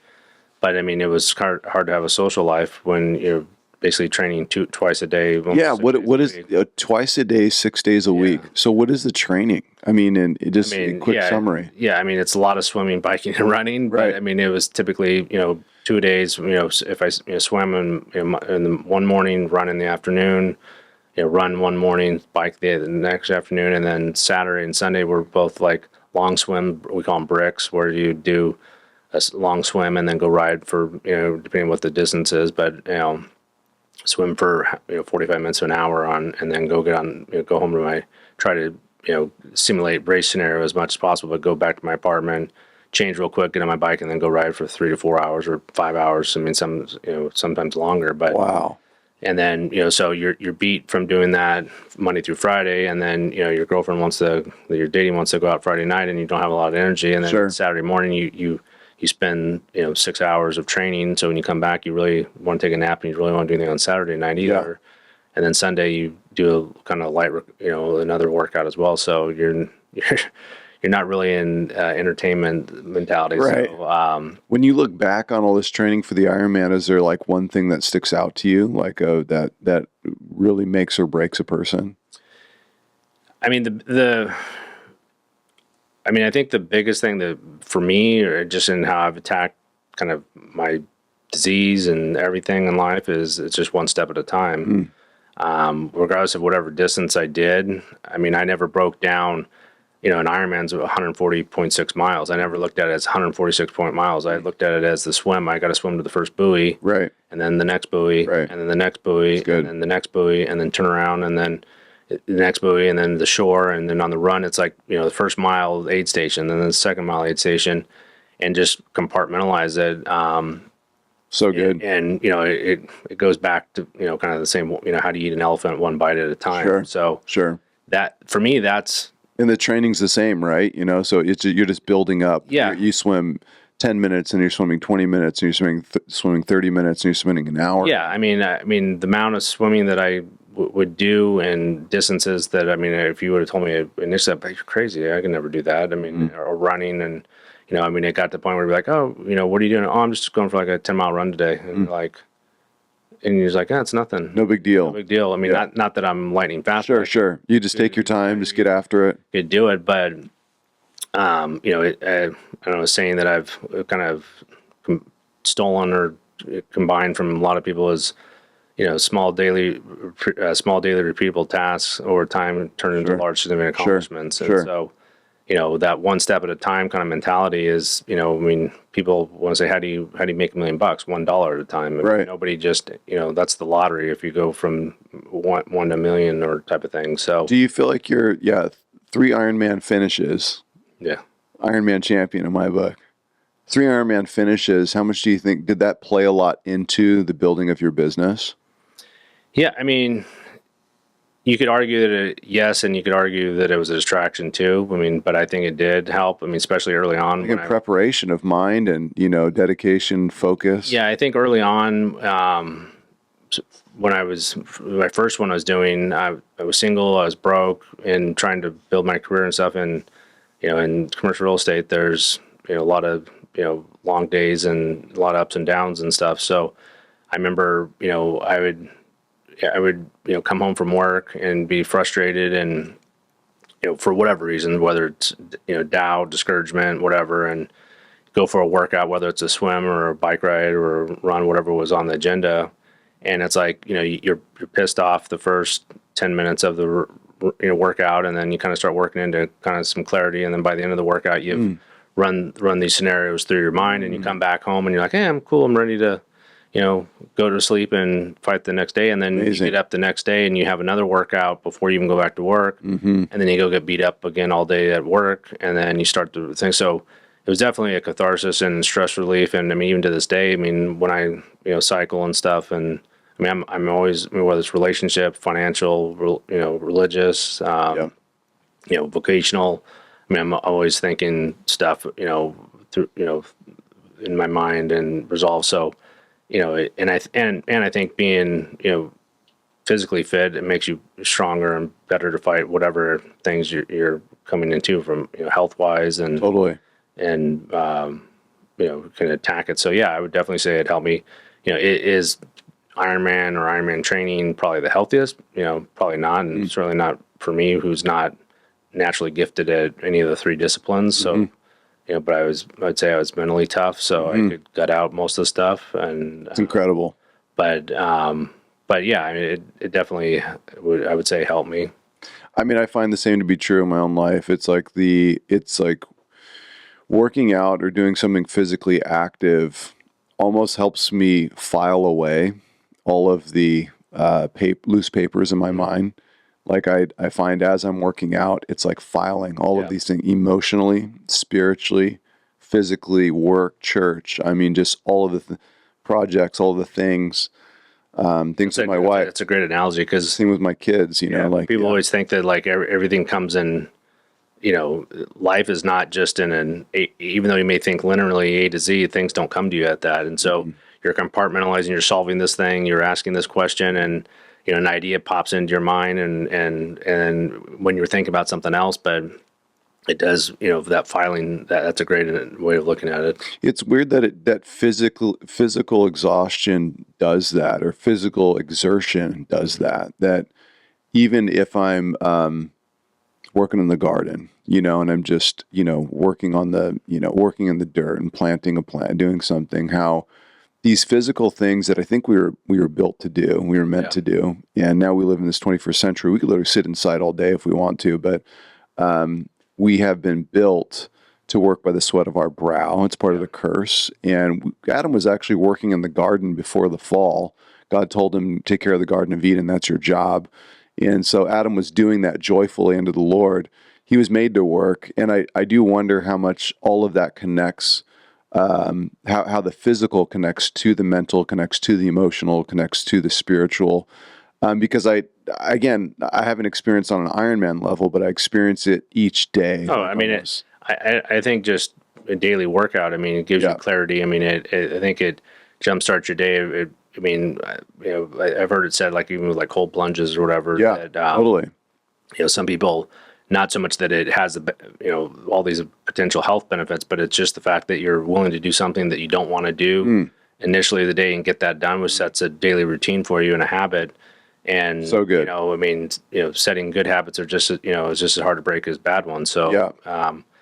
But I mean, it was hard to have a social life when you're basically training twice a day. Yeah, what is twice a day, 6 days a week? So what is the training? I mean, and a quick summary. Yeah, I mean, it's a lot of swimming, biking, and running. But I mean, it was typically 2 days. If I swam in the one morning, run in the afternoon. Run one morning, bike the next afternoon, and then Saturday and Sunday were both like long swim. We call them bricks, where you do a long swim and then go ride for depending on what the distance is. But swim for 45 minutes to an hour and then go get on, go home to try to simulate race scenario as much as possible, but go back to my apartment, change real quick, get on my bike, and then go ride for 3 to 4 hours or 5 hours. I mean, sometimes longer, but Wow. and then so you're beat from doing that Monday through Friday, and then your girlfriend you're dating wants to go out Friday night, and you don't have a lot of energy, and then Sure. Saturday morning you spend 6 hours of training. So when you come back, you really want to take a nap, and you really want to do anything on Saturday night either. And then Sunday you do a kind of light, another workout as well. So you're not really in entertainment mentality. Right. So, When you look back on all this training for the Ironman, is there like one thing that sticks out to you, like that really makes or breaks a person? I mean, I think the biggest thing that for me, or just in how I've attacked kind of my disease and everything in life, is it's just one step at a time. Regardless of whatever distance I did. I mean, I never broke down, an Ironman's 140.6 miles. I never looked at it as 146 miles. I looked at it as the swim. I got to swim to the first buoy, Right. and then the next buoy, Right. and then the next buoy, good. and then the next buoy, and then turn around, and then the next buoy, and then the shore, and then on the run, it's like, the first mile aid station, then the second mile aid station, and just compartmentalize it. So good. And it goes back to, kind of the same, how do you eat an elephant one bite at a time? Sure. So Sure. that, for me, that's, And the training's the same, right? So you're just building up. Yeah. You swim 10 minutes and you're swimming 20 minutes and you're swimming 30 minutes and you're swimming an hour. yeah. I mean, the amount of swimming that I would do and distances that, if you would have told me initially, I'd be like, you're crazy. I could never do that. I mean, or running and, it got to the point where you're like, oh, what are you doing? Oh, I'm just going for like a 10-mile run today. And you're just like, it's nothing. No big deal. No big deal. I mean, not that I'm lightning fast. Sure. You just take your time, just get after it. You could do it, but I don't know, saying that I've kind of stolen or combined from a lot of people is, small daily repeatable tasks over time turn into large significant accomplishments. And so, that one step at a time kind of mentality is, people want to say, how do you make $1 million? $1 at a time. Right. Nobody just, that's the lottery if you go from one to $1 million or type of thing. So Do you feel like you're 3 Ironman finishes? yeah. Ironman champion in my book. 3 Ironman finishes. How much do you think did that play a lot into the building of your business? Yeah, I mean, you could argue that yes, and you could argue that it was a distraction too. I mean, but I think it did help. I mean, especially early on. Like preparation of mind and, dedication, focus. Yeah, I think early on, when my first one I was doing, I was single, I was broke, and trying to build my career and stuff. And, in commercial real estate, there's, a lot of, long days and a lot of ups and downs and stuff. So I remember, I would come home from work and be frustrated and for whatever reason, whether it's doubt, discouragement, whatever, and go for a workout, whether it's a swim or a bike ride or a run, whatever was on the agenda, and it's like you're pissed off the first 10 minutes of the workout, and then you kind of start working into kind of some clarity, and then by the end of the workout you've run these scenarios through your mind, and you come back home and you're like, hey, I'm cool, I'm ready to go to sleep and fight the next day. And then you get up the next day and you have another workout before you even go back to work. And then you go get beat up again all day at work. And then you start the thing. So it was definitely a catharsis and stress relief. And I mean, even to this day, I mean, when I, cycle and stuff, and I mean, I'm always, whether it's relationship, financial, religious, vocational, I mean, I'm always thinking stuff, through, in my mind and resolve. So, and I think being, physically fit, it makes you stronger and better to fight whatever things you're coming into from, health wise and Totally. And, can attack it. So yeah, I would definitely say it helped me. It is Ironman or Ironman training probably the healthiest, probably not. And certainly not for me, who's not naturally gifted at any of the 3 disciplines. So, but I'd say I was mentally tough, so I could gut out most of the stuff, and It's incredible. But yeah, I mean, it definitely I would say helped me. I mean, I find the same to be true in my own life. It's like working out or doing something physically active almost helps me file away all of the loose papers in my mind. Like I find as I'm working out, it's like filing all of these things emotionally, spiritually, physically, work, church. I mean, just all of the projects, all of the things, things with my wife. That's a great analogy because Same with my kids, you know, like people always think that like everything comes in, life is not just in even though you may think linearly A to Z, things don't come to you at that. And so you're compartmentalizing, you're solving this thing, you're asking this question, and, an idea pops into your mind and when you're thinking about something else, but it does, that filing, that's a great way of looking at it. It's weird that that physical exhaustion does that, or physical exertion does that. That even if I'm working in the garden, and I'm just, working on working in the dirt and planting a plant, doing something, how these physical things that I think we were built to do, we were meant to do, and now we live in this 21st century. We could literally sit inside all day if we want to, but we have been built to work by the sweat of our brow. It's part of the curse. And Adam was actually working in the garden before the fall. God told him, take care of the Garden of Eden. That's your job. And so Adam was doing that joyfully unto the Lord. He was made to work. And I do wonder how much all of that connects, how the physical connects to the mental, connects to the emotional, connects to the spiritual. Because I haven't experienced on an Ironman level, but I experience it each day. Oh, I mean, I think just a daily workout, I mean, it gives you clarity. I mean, I think it jumpstarts your day. I've heard it said, like, even with like cold plunges or whatever. Yeah, that, totally. Some people, not so much that it has all these potential health benefits, but it's just the fact that you're willing to do something that you don't want to do initially of the day and get that done, which sets a daily routine for you and a habit. And so good. Setting good habits are just, it's just as hard to break as bad ones. So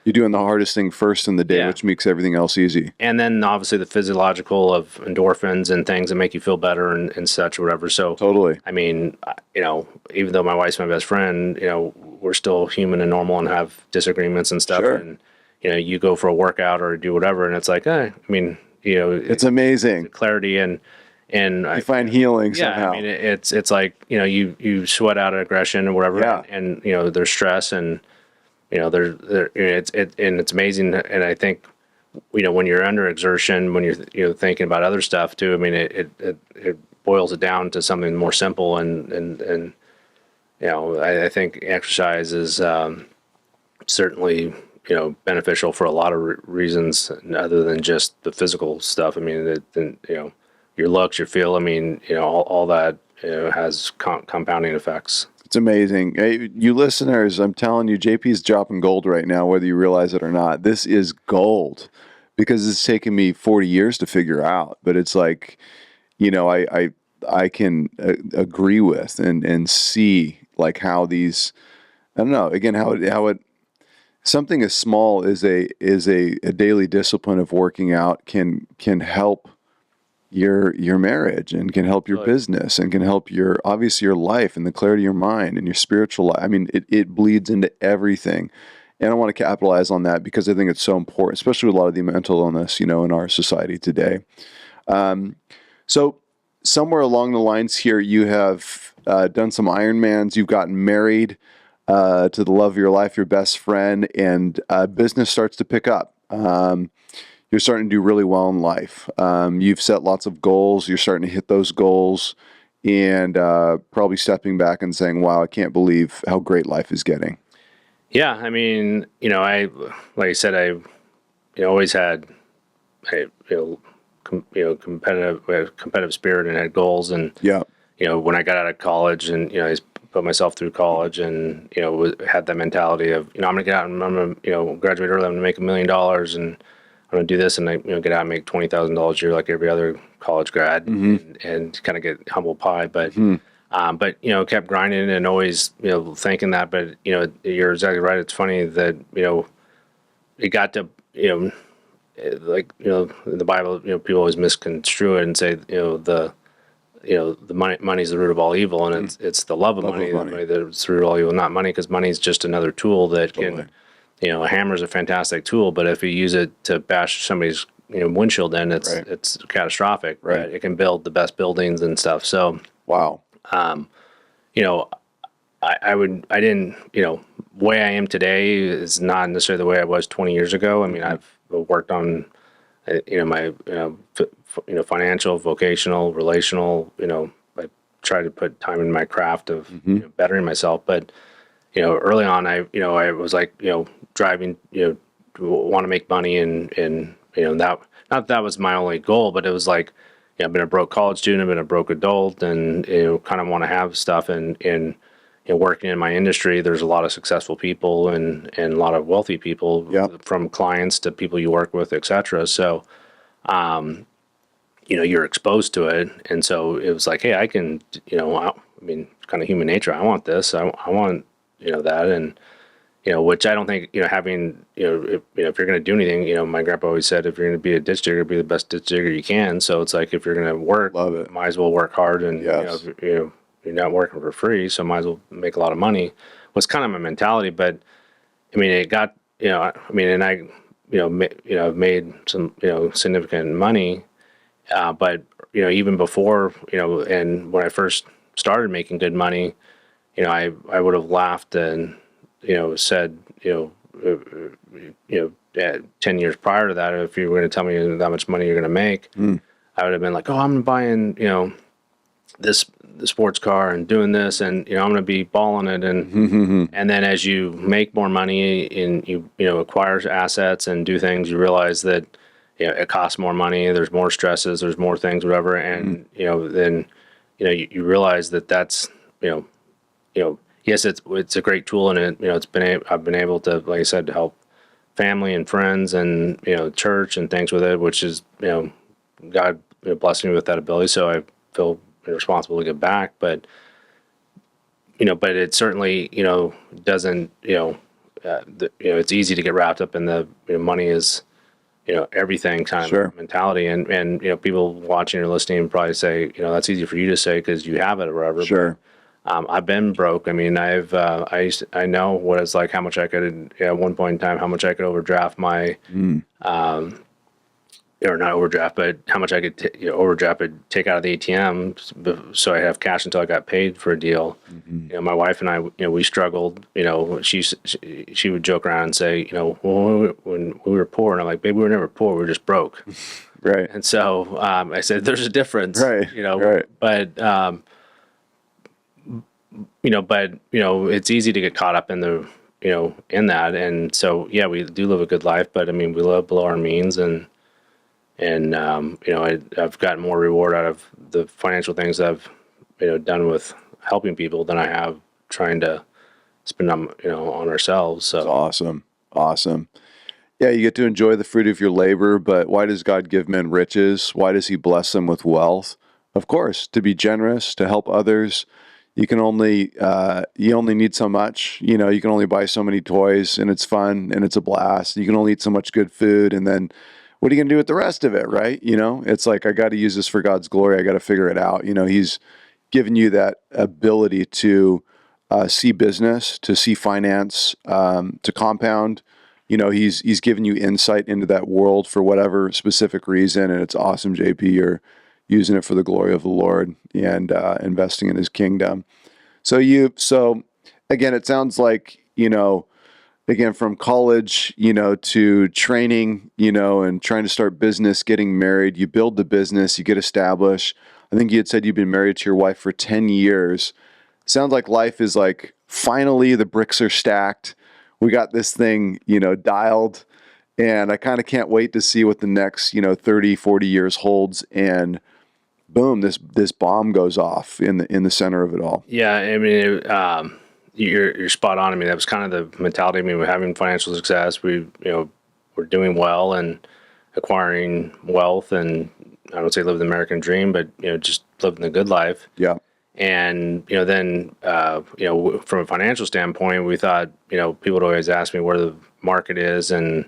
you're doing the hardest thing first in the day, which makes everything else easy. And then obviously the physiological of endorphins and things that make you feel better and such or whatever. So totally. I mean, even though my wife's my best friend, we're still human and normal and have disagreements and stuff. Sure. And, you go for a workout or do whatever, and it's like, it's amazing. Clarity and you find healing somehow. I mean, it's like, you sweat out aggression or whatever, and there's stress and, it's amazing. And I think, when you're under exertion, when you're thinking about other stuff too, I mean, it boils it down to something more simple. And I think exercise is certainly, beneficial for a lot of reasons other than just the physical stuff. I mean, your looks, your feel, I mean, all that has compounding effects. It's amazing. Hey, you listeners, I'm telling you, JP's dropping gold right now, whether you realize it or not. This is gold because it's taken me 40 years to figure out. But it's like, I can agree with and see like how these, I don't know, again, how it something as small as a daily discipline of working out can help your marriage and can help your business and can help obviously your life and the clarity of your mind and your spiritual life. I mean, it bleeds into everything. And I want to capitalize on that because I think it's so important, especially with a lot of the mental illness, in our society today. So somewhere along the lines here, you have done some Ironmans, you've gotten married to the love of your life, your best friend, and business starts to pick up. You're starting to do really well in life. You've set lots of goals. You're starting to hit those goals and probably stepping back and saying, wow, I can't believe how great life is getting. Yeah. I mean, like I said, I always had, competitive spirit and had goals. And, when I got out of college and, I put myself through college and, had that mentality of, I'm going to get out and I'm going to, graduate early. I'm going to make $1 million and I'm going to do this and I, get out and make $20,000 a year like every other college grad and kind of get humble pie. But, kept grinding and always, thinking that. But, you're exactly right. It's funny that, it got to, in the Bible, people always misconstrue it and say, the money's the root of all evil, and it's the love of money that's the root of all evil, not money, because money is just another tool that can, a hammer is a fantastic tool, but if you use it to bash somebody's windshield in, Right. it's catastrophic. Right. But it can build the best buildings and stuff. So, Wow. you know, I didn't, way I am today is not necessarily the way I was 20 years ago. I mean, I've worked on, my, financial, vocational, relational, I try to put time in my craft of bettering myself. But, early on, I was like, driving, want to make money and that, not that was my only goal, but it was like, I've been a broke college student, I've been a broke adult, and, kind of want to have stuff and working in my industry, there's a lot of successful people and a lot of wealthy people, Yep. from clients to people you work with, et cetera. So, you're exposed to it. And so it was like, hey, I can, I mean, it's kind of human nature. I want this. I want, that. And, which I don't think, having, if you're going to do anything, my grandpa always said, if you're going to be a ditch digger, be the best ditch digger you can. So it's like, if you're going to work, Love it. might as well work hard. And, Yes. you're not working for free, so might as well make a lot of money, was kind of my mentality. But I mean, it got, and I, I've made some, significant money. But, even before, and when I first started making good money, I would have laughed and, said, 10 years prior to that, if you were going to tell me how much money you're going to make, I would have been like, oh, I'm buying, the sports car and doing this, and I'm going to be balling it, and then as you make more money and you acquire assets and do things, you realize that it costs more money. There's more stresses. There's more things, whatever, and then you realize that that's yes, it's a great tool, and I've been able to, like I said, to help family and friends and church and things with it, which is God blessed me with that ability, so I feel responsible to give back. But but it certainly doesn't it's easy to get wrapped up in the money is everything kind Sure. of mentality, and people watching or listening probably say that's easy for you to say because you have it or whatever. Sure. I've been broke. I mean, I know what it's like, how much I could at one point in time, how much I could overdraft my or not overdraft, but how much I could overdraft and take out of the ATM, so I have cash until I got paid for a deal. My wife and I, we struggled. She would joke around and say, well, when we were poor, and I'm like, babe, we were never poor. We were just broke. Right. And so I said, there's a difference. Right. Right. But it's easy to get caught up in the in that, and so yeah, we do live a good life, but I mean, we live below our means, and I've gotten more reward out of the financial things I've done with helping people than I have trying to spend on on ourselves. So That's awesome. Awesome. Yeah, you get to enjoy the fruit of your labor, but why does God give men riches? Why does he bless them with wealth? Of course, to be generous, to help others. You only need so much. You can only buy so many toys, and it's fun and it's a blast. You can only eat so much good food, and then what are you going to do with the rest of it, right? It's like, I got to use this for God's glory. I got to figure it out. He's given you that ability to see business, to see finance, to compound. He's given you insight into that world for whatever specific reason, and it's awesome, JP. You're using it for the glory of the Lord and investing in his kingdom. So again, it sounds like, again, from college, to training, and trying to start business, getting married, you build the business, you get established. I think you had said you've been married to your wife for 10 years. Sounds like life is like, finally, the bricks are stacked. We got this thing, dialed, and I kind of can't wait to see what the next, 30, 40 years holds. And boom, this bomb goes off in the center of it all. yeah, I mean, you're spot on. I mean, that was kind of the mentality. I mean, we're having financial success. We're doing well and acquiring wealth, and I don't say live the American dream, but just living the good life. Yeah. And then from a financial standpoint, we thought people would always ask me where the market is and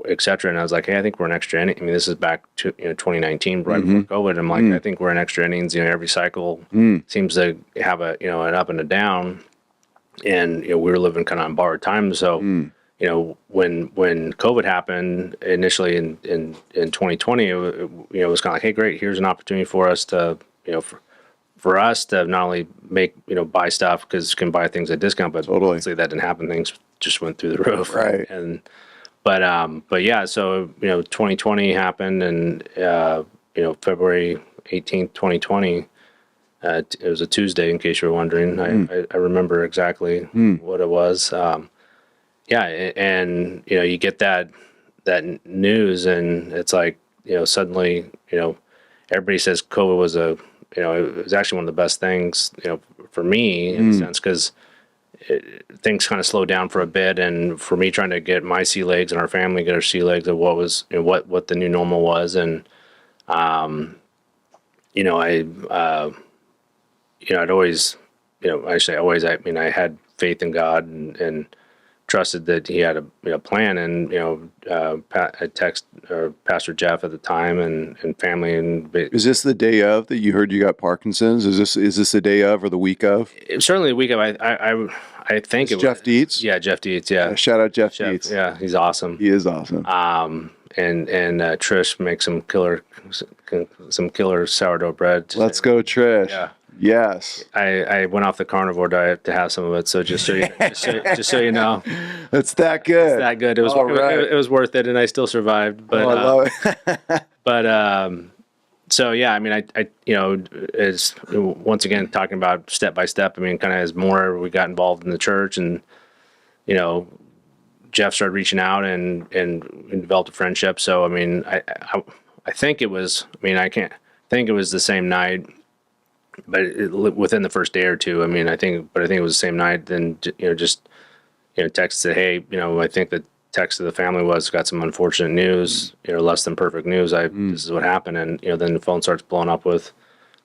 et cetera. And I was like, hey, I think we're in extra inning. I mean, this is back to 2019, right before COVID. I'm like, I think we're in extra innings. Every cycle seems to have an up and a down, and we were living kind of on borrowed time. So when COVID happened initially in 2020, it was kind of like, hey, great, here's an opportunity for us to, for us to not only make, buy stuff because you can buy things at discount, but Totally. obviously that didn't happen. Things just went through the roof. Right. But yeah, so, 2020 happened, and, February 18th, 2020, it was a Tuesday, in case you were wondering. I remember exactly what it was. Yeah. And, you get that news, and it's like, suddenly, everybody says COVID was it was actually one of the best things, for me in a sense, because things kind of slowed down for a bit, and for me trying to get my sea legs and our family get our sea legs of what was, what the new normal was. And, I, I'd always, actually always, I mean, I had faith in God, and trusted that he had a plan. And, I text Pastor Jeff at the time, and family, and Is this the day of that you heard you got Parkinson's? Is this the day of or the week of? certainly the week of. I think It's Jeff Dietz? Yeah, Jeff Dietz. Yeah, Shout out Jeff Dietz. yeah, he's awesome. He is awesome. And Trish makes some killer sourdough bread. Let's go, Trish. Yeah. Yes. I went off the carnivore diet to have some of it, so just so you know, It's that good. it's that good. It was All right. it was worth it, and I still survived. But I love it. so yeah, I mean, I as once again talking about step by step. I mean, kind of as more we got involved in the church, and Jeff started reaching out, and we developed a friendship. So I mean, I think it was. I mean, I can't think it was the same night, but within the first day or two. I mean, I think it was the same night. Then just text said, hey, I think the text of the family was, got some unfortunate news, less than perfect news. This is what happened. And, then the phone starts blowing up with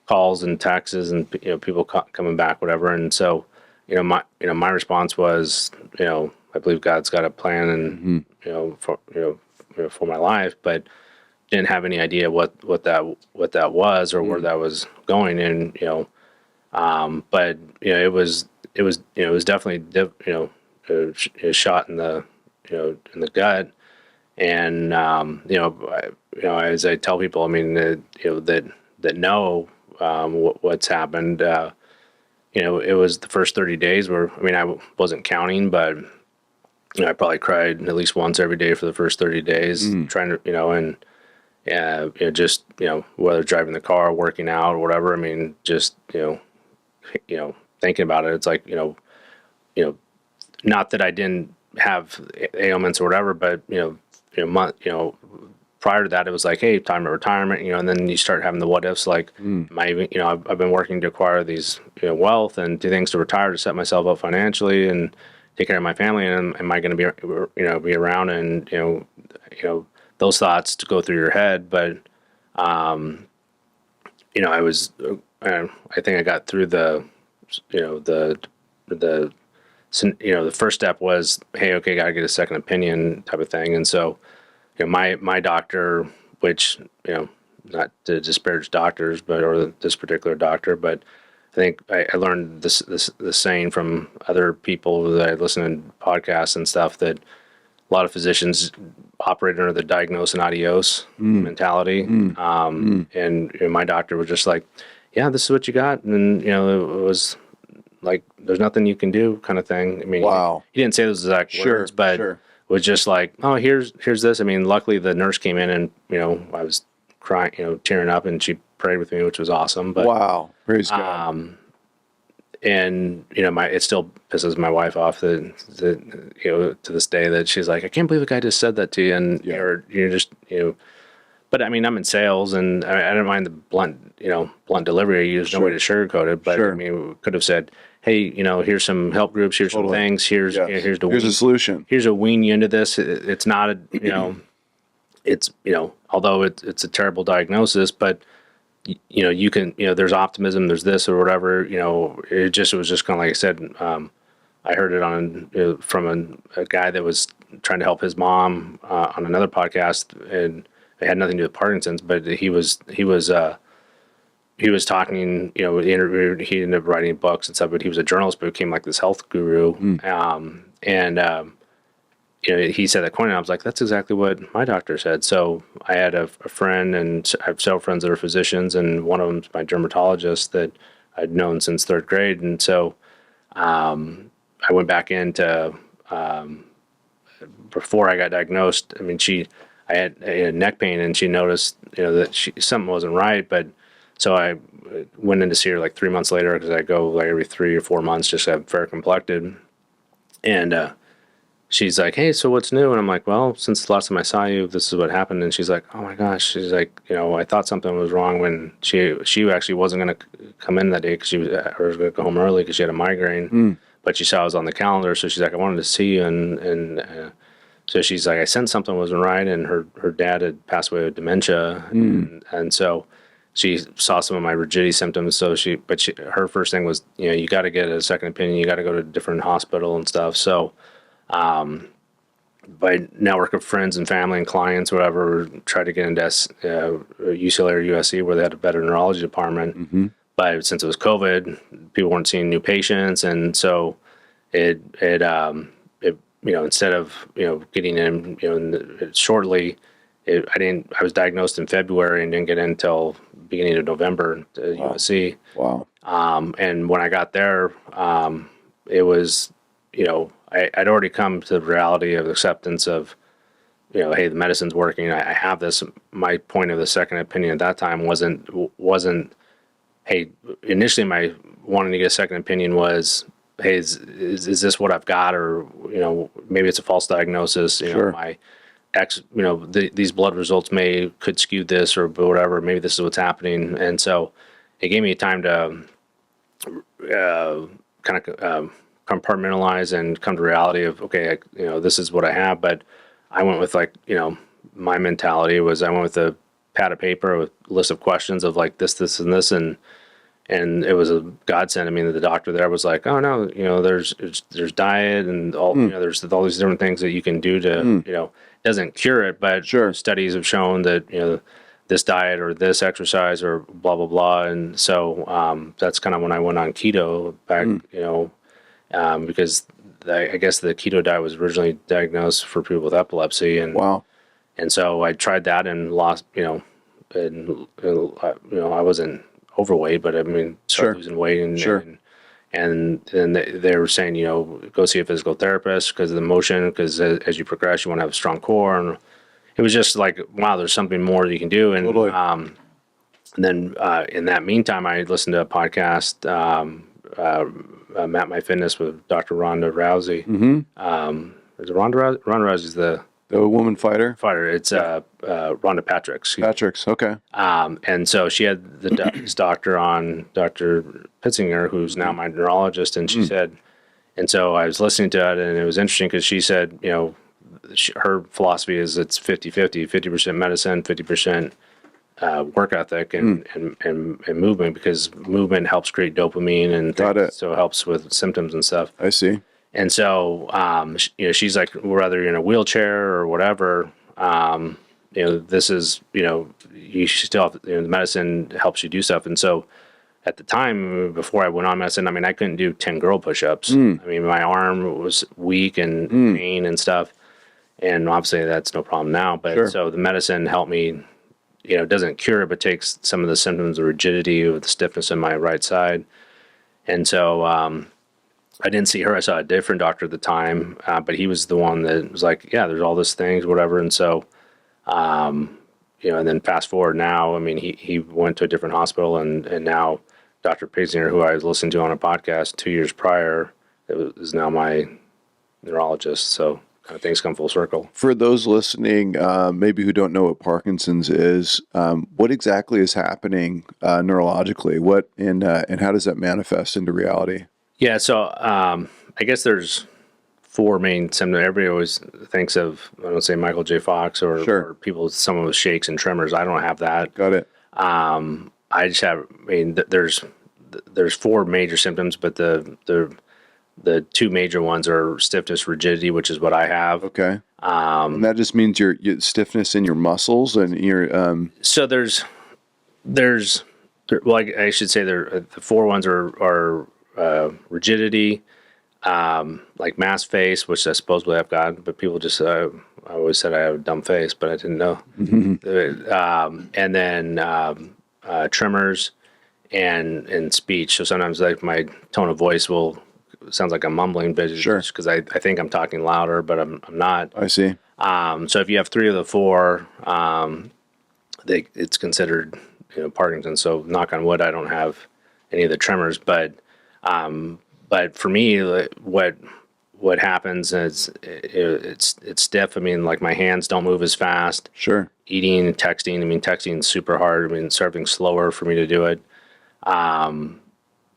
calls and texts, and, people coming back, whatever. And so, my response was, I believe God's got a plan, and, for my life, but didn't have any idea what that was, or where that was going. And, but, it was definitely, a shot in the, in the gut. And, as I tell people, I mean, that know, what's happened, it was the first 30 days where, I mean, I wasn't counting, but, I probably cried at least once every day for the first 30 days, trying to, and, just, whether driving the car, working out, or whatever. I mean, just, thinking about it, it's like, not that I didn't have ailments or whatever, but prior to that, it was like, hey, time of retirement, and then you start having the what ifs, like, am I even, I've been working to acquire these, wealth and do things to retire, to set myself up financially and take care of my family, and am I going to be around, and those thoughts to go through your head. But I was, I think I got through the first step was, hey, okay, got to get a second opinion type of thing. And so, my doctor, which, not to disparage doctors, or this particular doctor, but I think I learned this saying from other people that I listen to podcasts and stuff, that a lot of physicians operate under the diagnose and adios mentality. And my doctor was just like, yeah, this is what you got. And, it was like, there's nothing you can do, kind of thing. I mean, wow. He didn't say those exact words, but was just like, oh, here's this. I mean, luckily the nurse came in, and, I was crying, tearing up, and she prayed with me, which was awesome. But wow, praise God. And it still pisses my wife off that to this day, that she's like, I can't believe the guy just said that to you, and you're just But I mean, I'm in sales, and I don't mind the blunt delivery. There's no way to sugarcoat it. But I mean, we could have said, hey, here's some help groups, here's some things, here's a solution. Here's a wean you into this. It's not a it's although it's a terrible diagnosis, but you can there's optimism, there's this or whatever. It was just kind of like I said. I heard it on from a guy that was trying to help his mom on another podcast, and it had nothing to do with Parkinson's, but he was talking, he ended up writing books and stuff, but he was a journalist, but became like this health guru. he said that coin, and I was like, that's exactly what my doctor said. So I had a friend, and I have several friends that are physicians, and one of them's my dermatologist that I'd known since third grade. And so I went back into before I got diagnosed. I mean, I had neck pain, and she noticed, that something wasn't right. But so I went in to see her like 3 months later, because I go like every 3 or 4 months just to have fair complected. And she's like, "Hey, so what's new?" And I'm like, "Well, since the last time I saw you, this is what happened." And she's like, "Oh my gosh," she's like, "I thought something was wrong when she actually wasn't going to come in that day because she was going to go home early because she had a migraine." But she saw I was on the calendar, so she's like, "I wanted to see you." And so she's like, "I sensed something wasn't right," and her dad had passed away with dementia, and so she saw some of my rigidity symptoms. So her first thing was, you got to get a second opinion. You got to go to a different hospital and stuff. So by network of friends and family and clients, whatever, tried to get into UCLA or USC where they had a better neurology department. But since it was COVID, people weren't seeing new patients, and so it instead of getting in shortly, I was diagnosed in February and didn't get in until beginning of November to USC. Wow. And when I got there, it was, I'd already come to the reality of acceptance of, hey, the medicine's working. I have this. My point of the second opinion at that time wasn't, hey, initially my wanting to get a second opinion was, hey, is this what I've got? Or, maybe it's a false diagnosis. Sure. My these blood results could skew this or whatever. Maybe this is what's happening. And so it gave me time to kind of compartmentalize and come to reality of, okay, this is what I have. But I went with my mentality was I went with a pad of paper with a list of questions of like this, and this, and it was a godsend. I mean, the doctor there was like, "Oh no, there's diet and all, there's all these different things that you can do to, it doesn't cure it, but Sure. studies have shown that, this diet or this exercise or blah blah blah." And so that's kind of when I went on keto back, because I guess the keto diet was originally diagnosed for people with epilepsy, and Wow. and so I tried that and lost, I wasn't overweight, but I mean, started Sure. losing weight, and Sure. and then they were saying, go see a physical therapist because of the motion, because as you progress, you want to have a strong core, and it was just like, wow, there's something more that you can do, and Totally. and then in that meantime, I listened to a podcast, Map My Fitness with Dr. Rhonda Rousey. Is it Ronda Rousey's the woman fighter? fighter? It's Rhonda Patrick's. Patrick's. Okay. And so she had this doctor on, Dr. Pitzinger, who's now my neurologist, and she said, and so I was listening to it, and it was interesting because she said, her philosophy is it's 50-50, 50% medicine, 50% work ethic and movement, because movement helps create dopamine and Got it. so it helps with symptoms and stuff. I see. And so, she's like, whether you're in a wheelchair or whatever, this is, you should still have, the medicine helps you do stuff. And so at the time, before I went on medicine, I mean, I couldn't do 10 girl push-ups. I mean, my arm was weak and pain and stuff. And obviously that's no problem now. But Sure. so the medicine helped me, it doesn't cure it, but takes some of the symptoms of rigidity with the stiffness in my right side. And so, I didn't see her. I saw a different doctor at the time, but he was the one that was like, yeah, there's all these things, whatever. And so, and then fast forward now, I mean, he went to a different hospital, and now Dr. Pitzinger, who I was listening to on a podcast 2 years prior, is now my neurologist. So kind of things come full circle. For those listening, maybe who don't know what Parkinson's is, what exactly is happening neurologically? What and how does that manifest into reality? Yeah, so I guess there's four main symptoms. Everybody always thinks of, I don't say Michael J. Fox or, Sure. or people with someone with shakes and tremors. I don't have that. Got it. I just have. I mean, there's four major symptoms, but the two major ones are stiffness, rigidity, which is what I have. Okay. And that just means your stiffness in your muscles and your. So there's well, I should say the four ones are rigidity, like mass face, which I supposedly I've got, but people just I always said I have a dumb face, but I didn't know. And then tremors and speech. So sometimes like my tone of voice will sounds like I'm mumbling, but Sure. just because I think I'm talking louder, but I'm not. I see. So if you have three of the four, it's considered Parkinson's. So knock on wood, I don't have any of the tremors, but for me, like, what happens is it's stiff. I mean, like my hands don't move as fast. Sure. Eating and texting. I mean, texting is super hard. I mean, it's everything's slower for me to do it.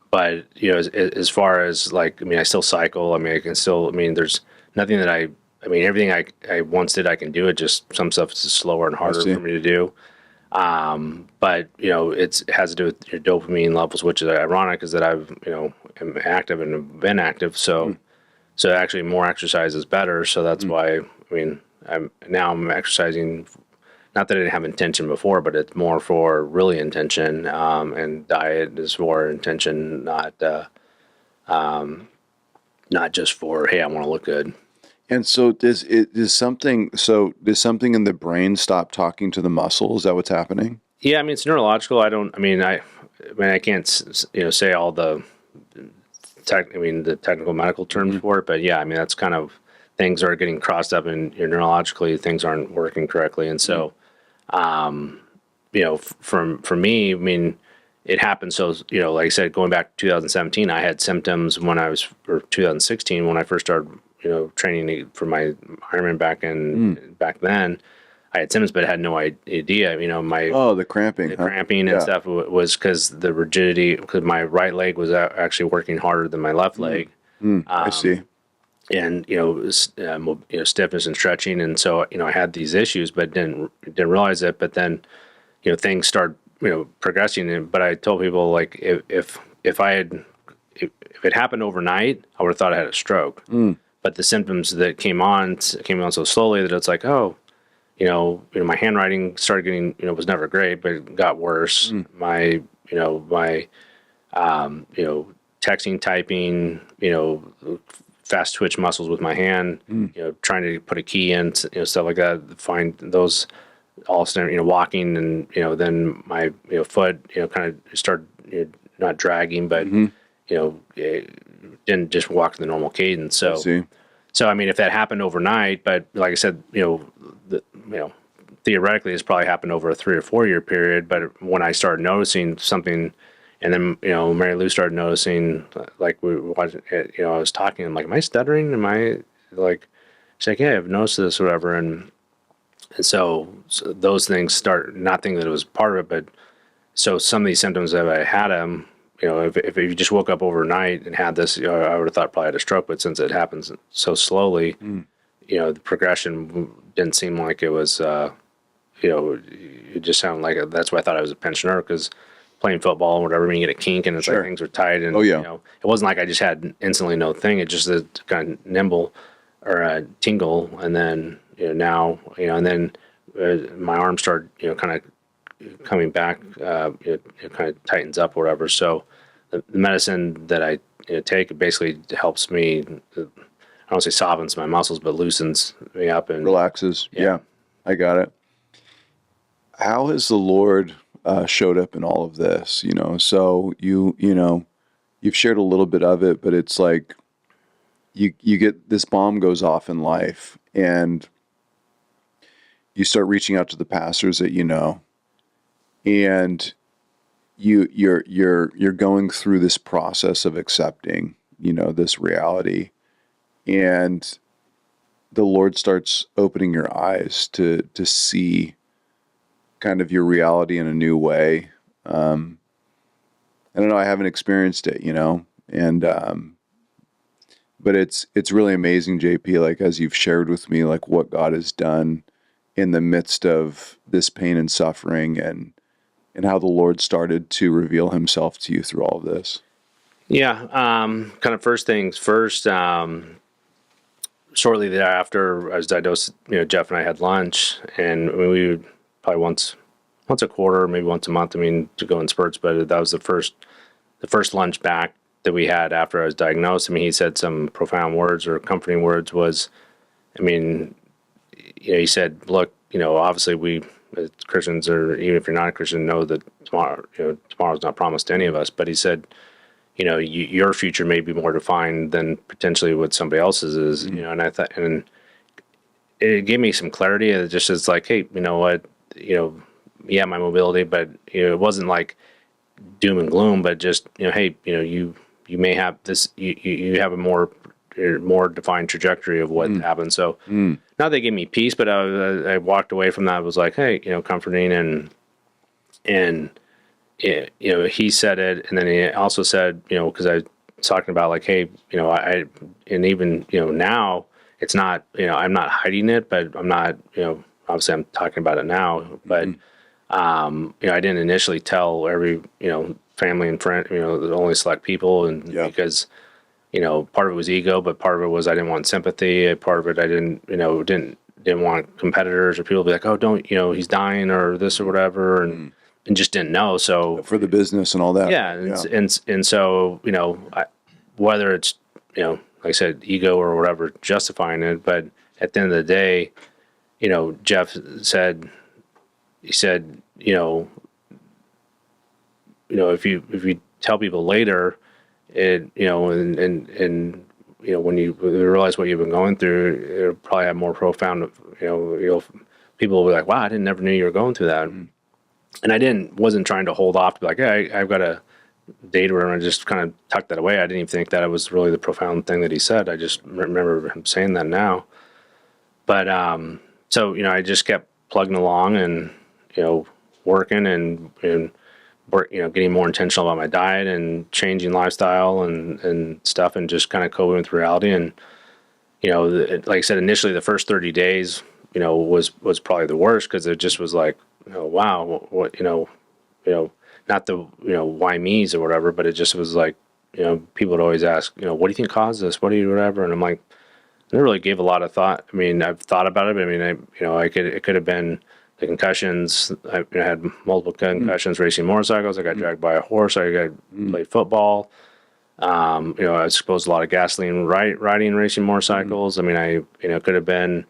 But as far as like, I mean, I still cycle. I mean, I can still. I mean, there's nothing that I mean, everything I once did, I can do it. Just some stuff is slower and harder see. for me to do. But it has to do with your dopamine levels, which is ironic, is that I've am active and have been active. So actually more exercise is better. So that's why, I mean, I'm exercising. Not that I didn't have intention before, but it's more for really intention. And diet is for intention, not just for, hey, I want to look good. And so does something in the brain stop talking to the muscle? Is that what's happening? Yeah, I mean, it's neurological. I can't say all the the technical medical terms for it, but yeah, I mean, that's kind of things are getting crossed up, and neurologically things aren't working correctly. And so, for me, I mean, it happened. So, like I said, going back to 2017, I had symptoms or 2016 when I first started, training for my Ironman back then. I had symptoms, but I had no idea. The cramping, and stuff was because the rigidity, because my right leg was actually working harder than my left leg. I see. And stiffness and stretching, and so I had these issues, but didn't realize it. But then things start progressing. But I told people, like, if it happened overnight, I would have thought I had a stroke. But the symptoms that came on so slowly that it's like, oh, my handwriting started getting, was never great, but it got worse. My texting, typing, fast twitch muscles with my hand, trying to put a key in, stuff like that. Find those all of a sudden, walking, and then my foot, kind of started not dragging, but it didn't just walk the normal cadence. So I mean, if that happened overnight, but like I said, theoretically, it's probably happened over a 3 or 4 year period. But when I started noticing something, and then Mary Lou started noticing, like I was talking, I'm like, am I stuttering? Am I like? She's like, yeah, I've noticed this, or whatever, and so those things start. Not thinking that it was part of it, but so some of these symptoms, if I had them, if you just woke up overnight and had this, I would have thought probably had a stroke. But since it happens so slowly, the progression didn't seem like it was. It just sounded like that's why I thought I was a pensioner, because playing football or whatever, you get a kink and it's like things are tight, and it wasn't like I just had instantly no thing. It just a kind of nimble or a tingle, and then now and then my arm started kind of coming back, it kind of tightens up or whatever. So the medicine that I take basically helps me. I don't say softens my muscles, but loosens me up and relaxes. Yeah, I got it. How has the Lord showed up in all of this? So you've shared a little bit of it, but it's like you get this bomb goes off in life, and you start reaching out to the pastors that and you're going through this process of accepting this reality, and the Lord starts opening your eyes to see kind of your reality in a new way. I don't know, I haven't experienced it, and but it's really amazing, JP, like as you've shared with me, like what God has done in the midst of this pain and suffering, and how the Lord started to reveal himself to you through all of this. Yeah. Kind of first things first, shortly thereafter, I was diagnosed, Jeff and I had lunch, and we would probably once a quarter, maybe once a month, to go in spurts, but that was the first lunch back that we had after I was diagnosed. I mean, he said some profound words or comforting words. Was, I mean, he said, look, obviously we as Christians, or even if you're not a Christian, know that tomorrow's not promised to any of us. But he said, your future may be more defined than potentially what somebody else's is. And I thought, and it gave me some clarity. It just is like, hey, you know what, yeah, my mobility, but it wasn't like doom and gloom, but just hey, you may have this, you have a more defined trajectory of what happened. So now they gave me peace, but I walked away from that. I was like, hey, comforting, and he said it, and then he also said, because I was talking about like, hey, and even now it's not, I'm not hiding it, but I'm not, obviously I'm talking about it now, but I didn't initially tell every, family and friend, only select people, and because, part of it was ego, but part of it was I didn't want sympathy. Part of it I didn't want competitors or people to be like, oh, don't, he's dying or this or whatever, and just didn't know. So for the business and all that. Yeah, and so whether it's like I said, ego or whatever, justifying it, but at the end of the day, Jeff said, he said, if you tell people later, it and when you realize what you've been going through, it'll probably have more profound. People will be like, wow, I didn't never knew you were going through that. And wasn't trying to hold off to be like, hey, I've got a date where I just kind of tucked that away. I didn't even think that it was really the profound thing that he said. I just remember him saying that now. But so I just kept plugging along and working and getting more intentional about my diet and changing lifestyle and stuff, and just kind of coping with reality. And like I said, initially the first 30 days, was probably the worst, because it just was like, wow, what, not the, why me's or whatever, but it just was like, people would always ask, what do you think caused this? What do you, whatever? And I'm like, I never really gave a lot of thought. I mean, I've thought about it, but I mean, it could have been the concussions. I had multiple concussions racing motorcycles. I got dragged by a horse. I got played football. I was exposed to a lot of gasoline riding racing motorcycles. I mean, it could have been,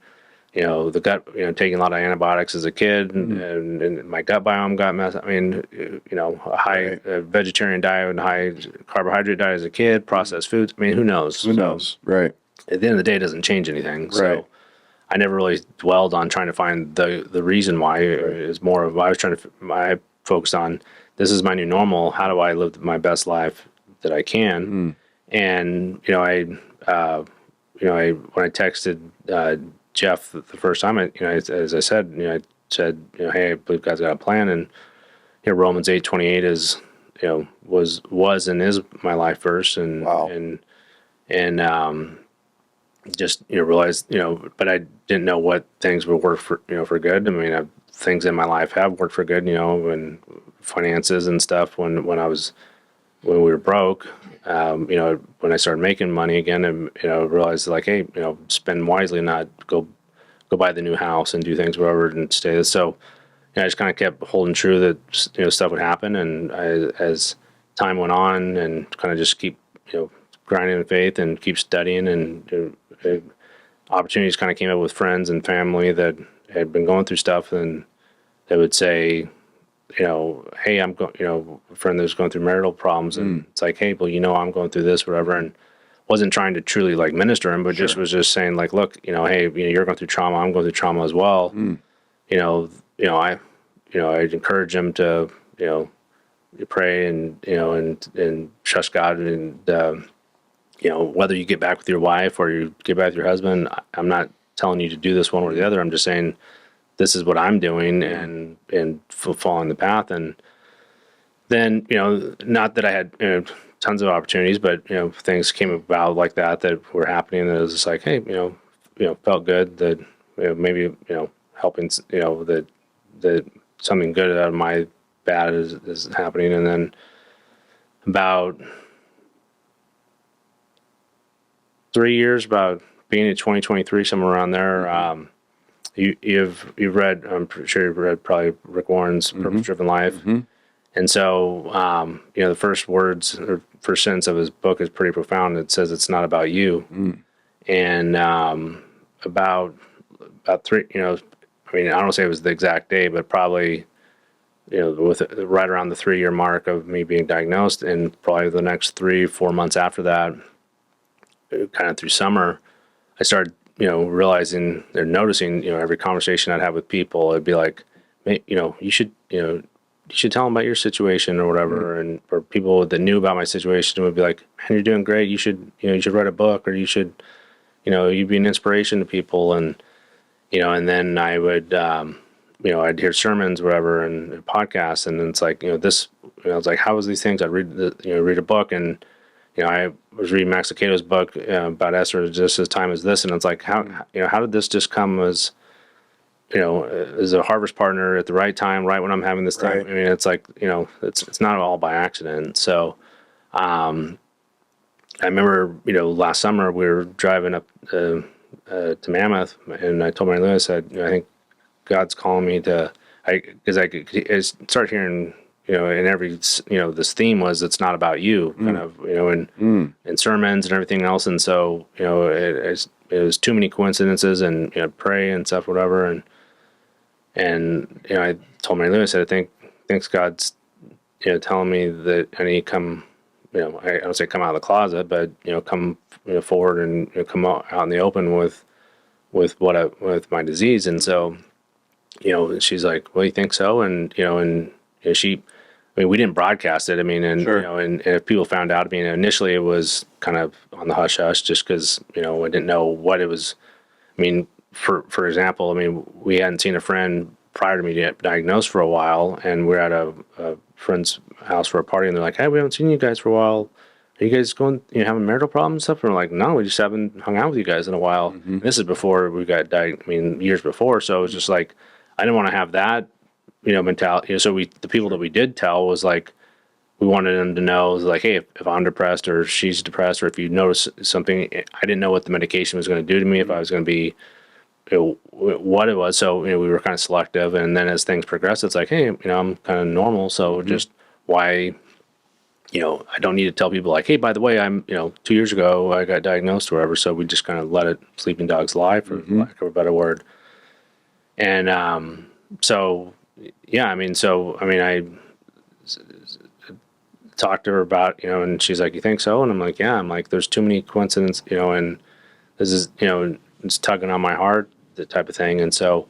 the gut, taking a lot of antibiotics as a kid, and my gut biome got messed. I mean, a high vegetarian diet and high carbohydrate diet as a kid, processed foods. I mean, who knows? Who knows? Right. At the end of the day, it doesn't change anything. So Right. I never really dwelled on trying to find the reason why. It's more of, I focused on, this is my new normal. How do I live my best life that I can? And, when I texted Jeff the first time, as I said, I said, hey, I believe God's got a plan. And Romans 8:28 is, was and is my life verse. And, Wow. and just realized, but I didn't know what things would work for for good. I mean, things in my life have worked for good, and finances and stuff. When we were broke, when I started making money again, and realized like, hey, spend wisely, not go buy the new house and do things whatever and stay. So I just kind of kept holding true that stuff would happen, and as time went on, and kind of just keep grinding in faith and keep studying, and opportunities kind of came up with friends and family that had been going through stuff, and they would say, hey, I'm going, a friend that was going through marital problems, and it's like, hey, well, I'm going through this, whatever, and wasn't trying to truly like minister him, but just was just saying like, look, hey, you're going through trauma, I'm going through trauma as well. I'd encourage him to, pray and, and trust God, and, whether you get back with your wife or you get back with your husband, I'm not telling you to do this one or the other. I'm just saying, this is what I'm doing, and following the path. And then, not that I had, tons of opportunities, but, things came about like that were happening. And it was just like, hey, felt good that, maybe, helping, that something good out of my bad is happening. And then about 3 years, about being at 2023, somewhere around there, you've read, I'm pretty sure you've read probably Rick Warren's Purpose Driven Life. And so, the first words or first sentence of his book is pretty profound. It says, "It's not about you." And about three, I mean, I don't say it was the exact day, but probably, with right around the 3-year mark of me being diagnosed, and probably the next 3-4 months after that, kind of through summer, I started, realizing or noticing, every conversation I'd have with people, it'd be like, you should tell them about your situation or whatever. And or people that knew about my situation would be like, man, you're doing great. You should write a book, or you'd be an inspiration to people. And then I would, I'd hear sermons, whatever, and podcasts. And it's like, it's like, how was these things? I'd read a book, and, I was reading Max Lucado's book about Esther just as time as this. And it's like, how did this just come as a harvest partner at the right time, right when I'm having this time? Right. I mean, it's like, it's not all by accident. So, I remember, last summer we were driving up to Mammoth, and I told Mary Lou, I said, I think God's calling me to, because I start hearing, in every, this theme was, it's not about you, kind of, and sermons and everything else. And so, it was too many coincidences, and, pray and stuff, whatever. And I told Mary Lou, I said, thanks God's, telling me that I need to come, I don't say come out of the closet, but, come, forward and come out in the open with with my disease. And so, she's like, well, you think so? And, I mean, we didn't broadcast it. I mean, and, Sure. and if people found out, I mean, initially it was kind of on the hush hush just because, I didn't know what it was. I mean, for example, I mean, we hadn't seen a friend prior to me get diagnosed for a while, and we're at a friend's house for a party, and they're like, hey, we haven't seen you guys for a while. Are you guys going, having marital problems and stuff? And we're like, no, we just haven't hung out with you guys in a while. And this is before we got diagnosed, I mean, years before. So it was just like, I didn't want to have that, mentality. So the people that we did tell was like, we wanted them to know, like, hey, if I'm depressed or she's depressed, or if you notice something, I didn't know what the medication was going to do to me, if I was going to be, what it was. So, we were kind of selective. And then as things progressed, it's like, hey, I'm kind of normal. So just why, I don't need to tell people like, hey, by the way, I'm, 2 years ago I got diagnosed or whatever. So we just kind of let it, sleeping dogs lie, for lack of a better word. And so, yeah, I talked to her about, and she's like, you think so? And I'm like, yeah. I'm like, there's too many coincidences, and this is, it's tugging on my heart, that type of thing. And so,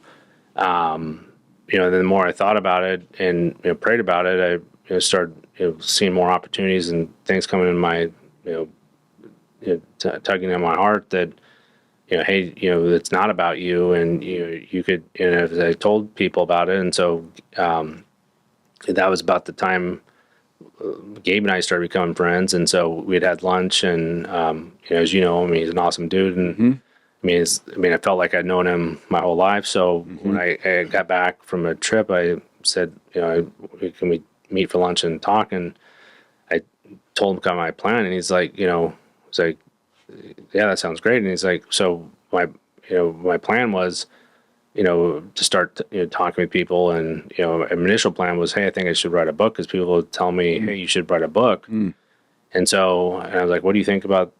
then the more I thought about it and prayed about it, I started seeing more opportunities and things coming in my, tugging on my heart that, hey, it's not about you, and you could, as I told people about it. And so that was about the time Gabe and I started becoming friends, and so we'd had lunch, and as you know, I mean, he's an awesome dude, and I felt like I'd known him my whole life. So when I got back from a trip, I said, can we meet for lunch and talk? And I told him kind of my plan, and he's like, he's like, yeah, that sounds great. And he's like, so my plan was, to start, talking with people. And, my initial plan was, hey, I think I should write a book, because people would tell me, hey, you should write a book. And so, and I was like, what do you think about,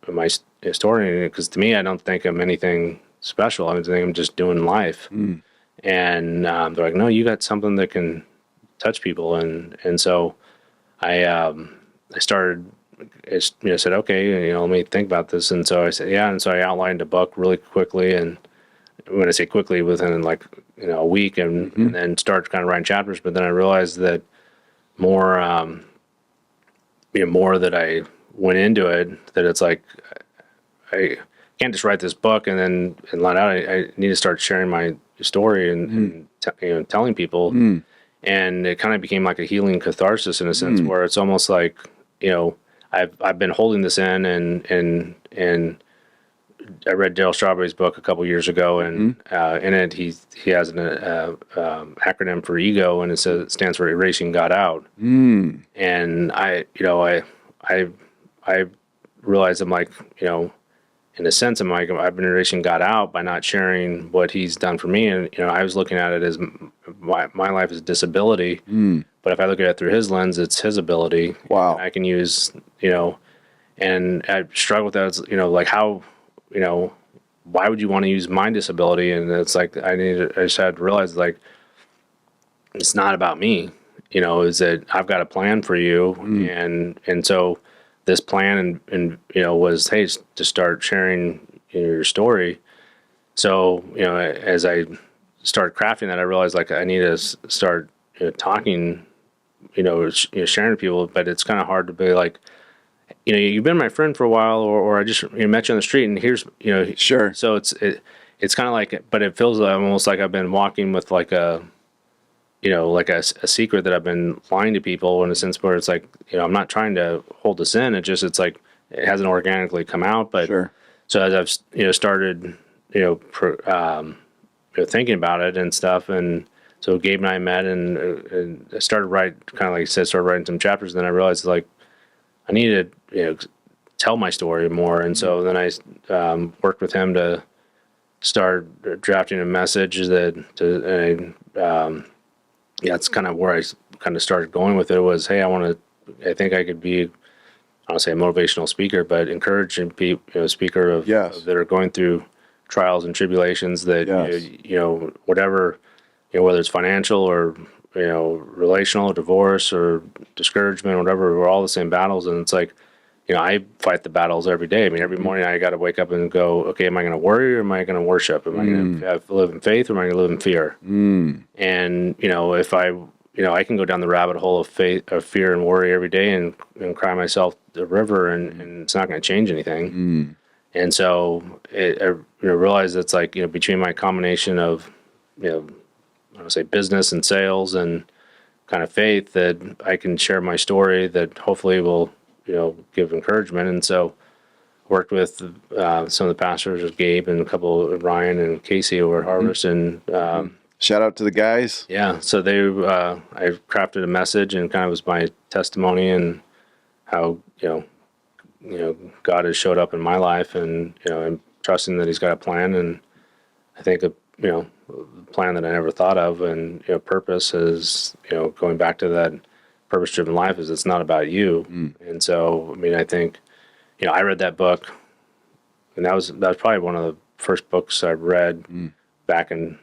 my story? Because to me, I don't think I'm anything special. I think I'm just doing life. And they're like, no, you got something that can touch people. And so I started, said, okay, let me think about this. And so I said, yeah. And so I outlined a book really quickly. And when I say quickly, within like, a week, and then start kind of writing chapters. But then I realized that more, more that I went into it, that it's like, I can't just write this book and let out. I need to start sharing my story and telling people. And it kind of became like a healing catharsis, in a sense, where it's almost like, I've been holding this in, and I read Daryl Strawberry's book a couple years ago, and in it he has an acronym for EGO, and it stands for Erasing God Out. And I realized, I'm like, in a sense, my generation got out by not sharing what he's done for me. And, I was looking at it as my life is disability. But if I look at it through his lens, it's his ability. Wow. And I can use, and I struggle with that. It's, like how, why would you want to use my disability? And it's like, I just had to realize, like, it's not about me, is that I've got a plan for you. And so this plan and was, hey, to start sharing your story. So, as I started crafting that, I realized, like, I need to start talking, sharing with people, but it's kind of hard to be like, you've been my friend for a while, or I just met you on the street, and here's, Sure. So it's kind of like, but it feels almost like I've been walking with like a, like a secret that I've been lying to people, in a sense where it's like, I'm not trying to hold this in. It's like, it hasn't organically come out, but Sure. so as I've, started, thinking about it and stuff. And so Gabe and I met and I started kind of like you said, started writing some chapters. And then I realized, like, I needed to, tell my story more. And so then I worked with him to start drafting a message that's kind of where I kind of started going with it. Was, hey, I think I could be, I don't say a motivational speaker, but encouraging people, speaker of, Yes. that are going through trials and tribulations that, Yes. Whatever, whether it's financial or, relational, divorce or discouragement, whatever, we're all the same battles. And it's like, I fight the battles every day. I mean, every morning I got to wake up and go, okay, am I going to worry or am I going to worship? Am I going to live in faith or am I going to live in fear? And, if I can go down the rabbit hole of faith, of fear and worry every day and cry myself the river and it's not going to change anything. And so I realized it's like, between my combination of, I would say business and sales and kind of faith, that I can share my story that hopefully will, give encouragement. And so worked with some of the pastors, Gabe and a couple, Ryan and Casey over at Harvest. And shout out to the guys. yeah, so I crafted a message and kind of was my testimony and how, God has showed up in my life and, I'm trusting that he's got a plan. And I think, a plan that I never thought of, and, purpose is, going back to that purpose-driven life, is it's not about you. And so, I mean, I think, I read that book, and that was probably one of the first books I read back in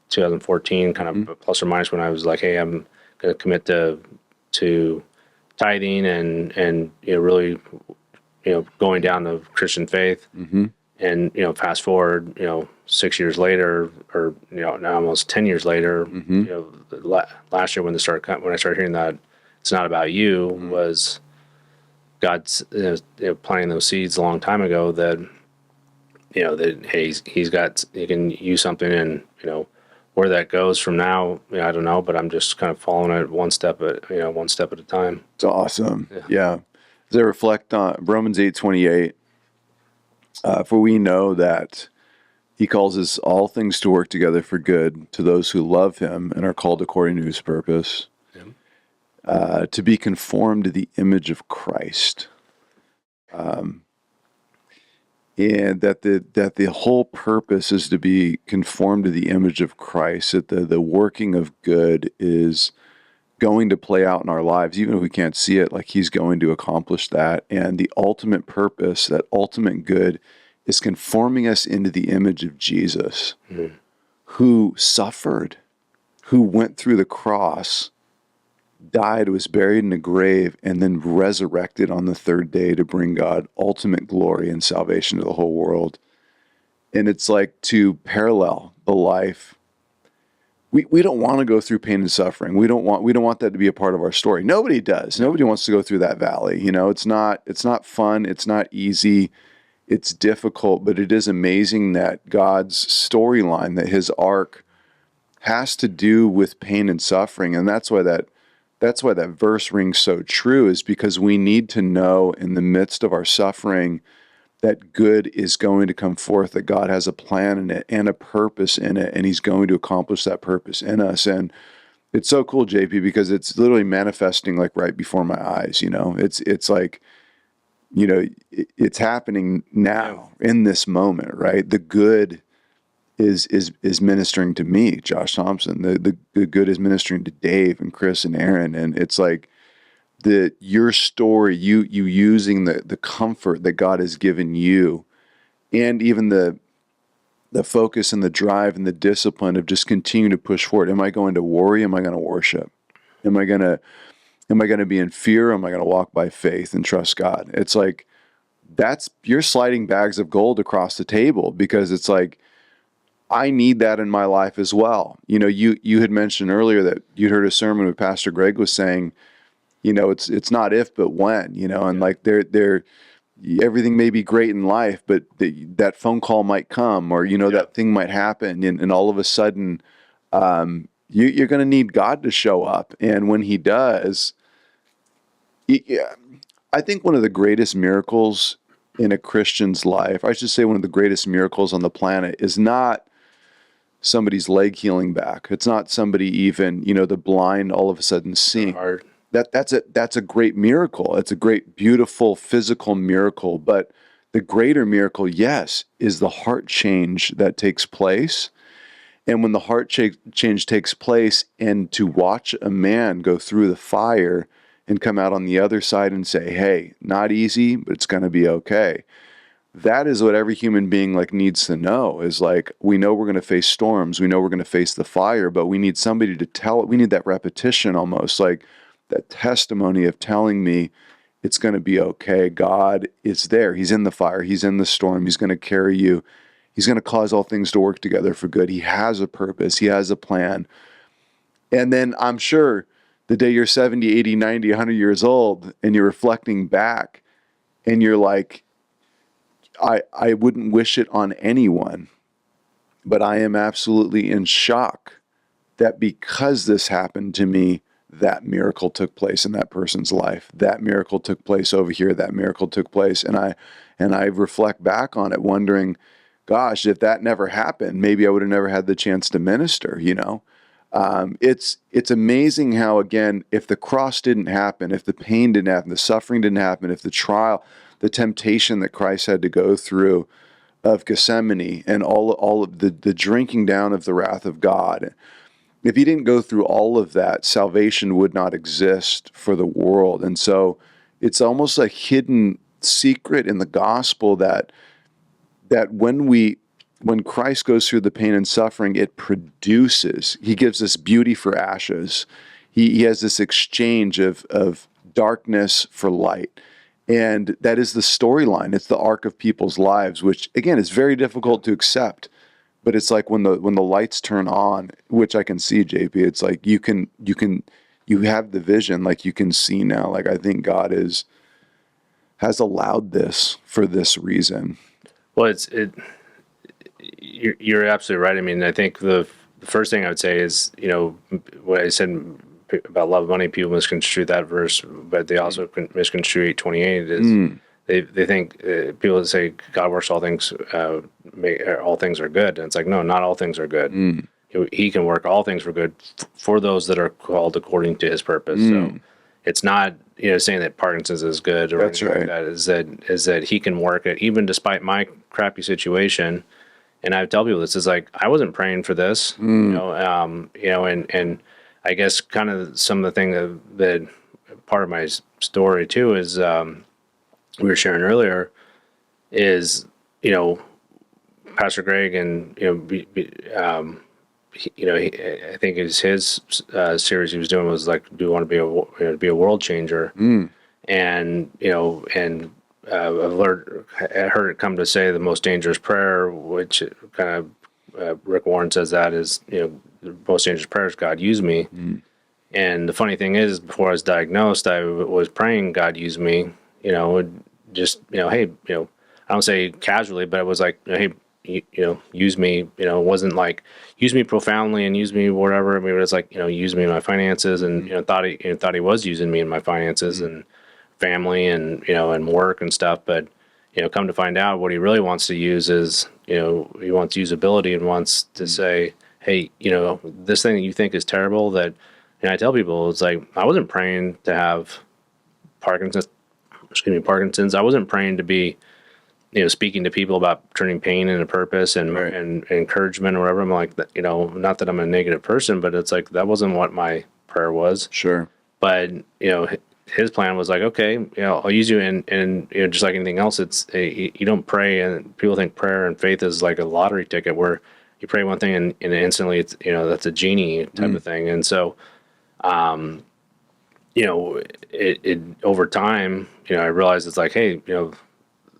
2014, kind of plus or minus, when I was like, hey, I'm going to commit to tithing and really, going down the Christian faith. And, fast forward, 6 years later, or, now almost 10 years later, last year when I started hearing that it's not about you, was God's planting those seeds a long time ago that, that, hey, he can use something, and, where that goes from now, I don't know, but I'm just kind of following it one step at a time. It's awesome. Yeah. As I reflect on Romans 8:28, for we know that he calls us all things to work together for good to those who love him and are called according to his purpose, to be conformed to the image of Christ. And that the whole purpose is to be conformed to the image of Christ, that the working of good is going to play out in our lives, even if we can't see it, like he's going to accomplish that. And the ultimate purpose, that ultimate good, is conforming us into the image of Jesus, who suffered, who went through the cross, died, was buried in a grave, and then resurrected on the third day to bring God ultimate glory and salvation to the whole world. And it's like, to parallel the life. We don't want to go through pain and suffering. We don't want that to be a part of our story. Nobody does. Nobody wants to go through that valley. It's not fun. It's not easy. It's difficult, but it is amazing that God's storyline, that his arc, has to do with pain and suffering. And that's why that verse rings so true, is because we need to know in the midst of our suffering that good is going to come forth, that God has a plan in it and a purpose in it, and he's going to accomplish that purpose in us. And it's so cool, JP, because it's literally manifesting like right before my eyes. It's like it's happening now in this moment, right? The good is ministering to me, Josh Thompson. The good is ministering to Dave and Chris and Aaron, and it's like your story, you using the comfort that God has given you, and even the focus and the drive and the discipline of just continuing to push forward. Am I going to worry? Am I going to worship? Am I going to be in fear? Am I going to walk by faith and trust God? It's like you're sliding bags of gold across the table, because it's like, I need that in my life as well. You had mentioned earlier that you'd heard a sermon where Pastor Greg was saying, it's not if, but when, and like everything may be great in life, but that phone call might come, or, that thing might happen. And all of a sudden, you're going to need God to show up. And when he does, I think one of the greatest miracles in a Christian's life, I should say one of the greatest miracles on the planet, is not somebody's leg healing back. It's not somebody even, the blind all of a sudden seeing. That's a great miracle. It's a great, beautiful physical miracle. But the greater miracle, yes, is the heart change that takes place. And when the heart change takes place, and to watch a man go through the fire and come out on the other side and say, hey, not easy, but it's going to be okay. That is what every human being needs to know, is like, we know we're going to face storms. We know we're going to face the fire, but we need somebody to tell it. We need that repetition, almost like that testimony of telling me it's going to be okay. God is there. He's in the fire. He's in the storm. He's going to carry you. He's going to cause all things to work together for good. He has a purpose. He has a plan. And then I'm sure the day you're 70, 80, 90, 100 years old and you're reflecting back and you're like, I wouldn't wish it on anyone, but I am absolutely in shock that because this happened to me, that miracle took place in that person's life. That miracle took place over here. That miracle took place. And I reflect back on it wondering, gosh, if that never happened, maybe I would have never had the chance to minister, It's amazing how, again, if the cross didn't happen, if the pain didn't happen, the suffering didn't happen, if the trial, the temptation that Christ had to go through of Gethsemane and all of the drinking down of the wrath of God, if he didn't go through all of that, salvation would not exist for the world. And so it's almost a hidden secret in the gospel that when Christ goes through the pain and suffering, it produces, he gives us beauty for ashes. He has this exchange of darkness for light. And that is the storyline. It's the arc of people's lives, which again is very difficult to accept. But it's like when the lights turn on, which I can see, JP, it's like you have the vision, like you can see now. Like, I think God has allowed this for this reason. Well, you're absolutely right. I mean, I think the first thing I would say is, what I said about love of money, people misconstrue that verse, but they also misconstrue 8:28 is they think people that say God works all things, all things are good, and it's like, no, not all things are good. He can work all things for good for those that are called according to his purpose. So it's not saying that Parkinson's is good or That's anything right. like that. Is that he can work it even despite my crappy situation. And I tell people this is like, I wasn't praying for this, and I guess kind of some of the thing that part of my story too is we were sharing earlier is Pastor Greg and I think his series he was doing was like, do you want to be a world changer? And I heard it come to say the most dangerous prayer, which kind of Rick Warren says that is, the most dangerous prayer is God use me. And the funny thing is, before I was diagnosed, I was praying God use me. Just hey, I don't say casually, but it was like, hey, use me. It wasn't like use me profoundly and use me whatever. I mean, it was like use me in my finances, and thought he was using me in my finances and family and and work and stuff. But come to find out, what he really wants to use is he wants usability and wants to say, hey, this thing that you think is terrible, that, and I tell people, it's like, I wasn't praying to have Parkinson's Parkinson's. I wasn't praying to be, speaking to people about turning pain into purpose and Right. and encouragement or whatever. I'm like, not that I'm a negative person, but it's like that wasn't what my prayer was. Sure. But his plan was like, okay, I'll use you, and just like anything else, you don't pray, and people think prayer and faith is like a lottery ticket where you pray one thing and instantly it's that's a genie type of thing. And so it over time, I realized it's like, hey,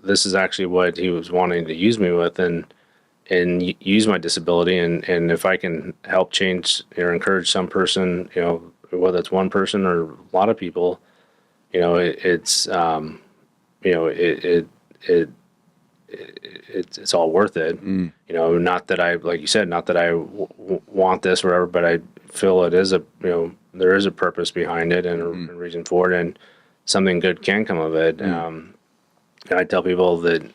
this is actually what he was wanting to use me with, and use my disability, and if I can help change or encourage some person, whether it's one person or a lot of people, it's it's all worth it. Not that I, like you said, not that I want this or whatever, but I feel it is there is a purpose behind it and a reason for it, and something good can come of it. And I tell people that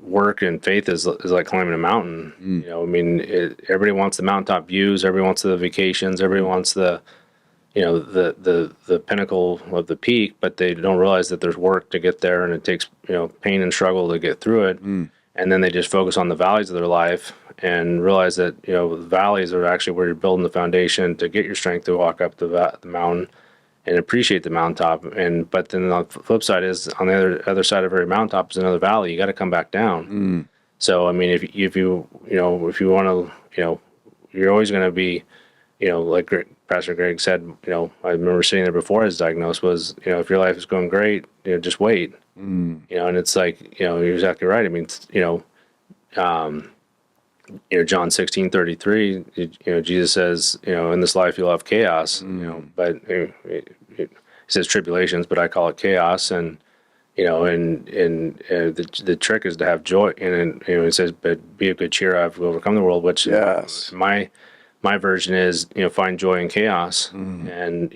work and faith is like climbing a mountain. I mean, everybody wants the mountaintop views, everybody wants the vacations, everybody wants the the pinnacle of the peak, but they don't realize that there's work to get there, and it takes pain and struggle to get through it. And then they just focus on the valleys of their life and realize that the valleys are actually where you're building the foundation to get your strength to walk up the mountain and appreciate the mountaintop. But then the flip side is, on the other side of every mountaintop is another valley. You got to come back down. So I mean, if you want to, you're always going to be, like Pastor Greg said, I remember sitting there before I was diagnosed, was, if your life is going great, just wait. And it's like, you're exactly right. I mean, John 16:33, Jesus says, in this life you'll have chaos, but he says tribulations, but I call it chaos. And, the trick is to have joy. And it says, but be of good cheer, I've overcome the world, which Yes. my version is, find joy in chaos. And,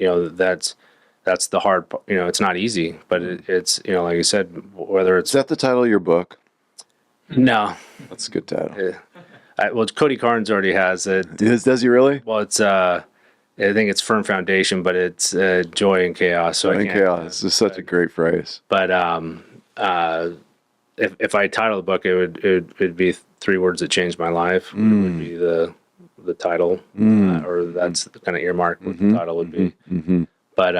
that's the hard part. It's not easy, but it's, like I said, whether it's. Is that the title of your book? No. That's a good title. Well, Cody Carnes already has it. Does he really? Well, it's, I think it's Firm Foundation, but it's Joy in Chaos. So Joy in Chaos. This is such a great phrase. But if I title the book, it'd be 3 words that changed my life. It would be the title, or that's kind of earmarked what the title would be. But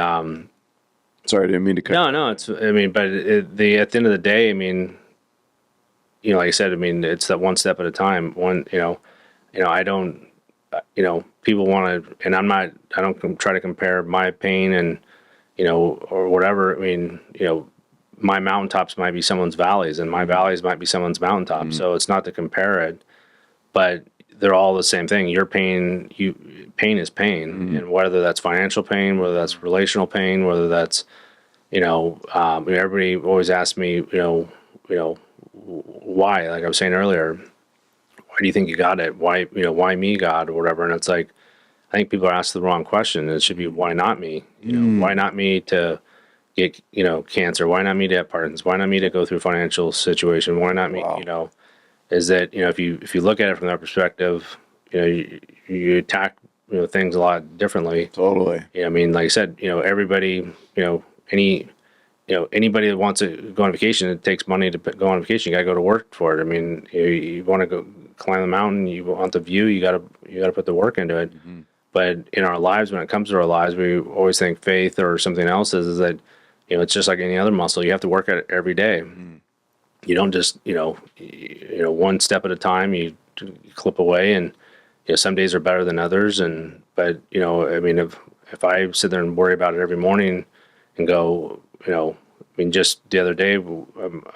sorry, I didn't mean to cut. No, it's. I mean, but at the end of the day, I mean, like I said, I mean, it's that one step at a time. I don't. People want to, and I don't try to compare my pain and or whatever. I mean, my mountaintops might be someone's valleys, and my valleys might be someone's mountaintops. So it's not to compare it, but they're all the same thing. Your pain, pain is pain, and whether that's financial pain, whether that's relational pain, whether that's, everybody always asks me, why? Like I was saying earlier, why do you think you got it? Why, why me, God, or whatever? And it's like, I think people are asking the wrong question. It should be, why not me? Why not me to get, cancer? Why not me to have Parkinson's? Why not me to go through a financial situation? Why not me? Wow. Is that, if you look at it from that perspective, you attack, things a lot differently. Totally. I mean, like I said, everybody, anybody that wants to go on vacation, it takes money to go on vacation. You got to go to work for it. I mean, you want to go climb the mountain, you want the view, you got to put the work into it. But in our lives, when it comes to our lives, we always think faith or something else is that, it's just like any other muscle. You have to work at it every day. You don't just, one step at a time, you clip away, and, some days are better than others. But I mean, if I sit there and worry about it every morning and go, I mean, just the other day,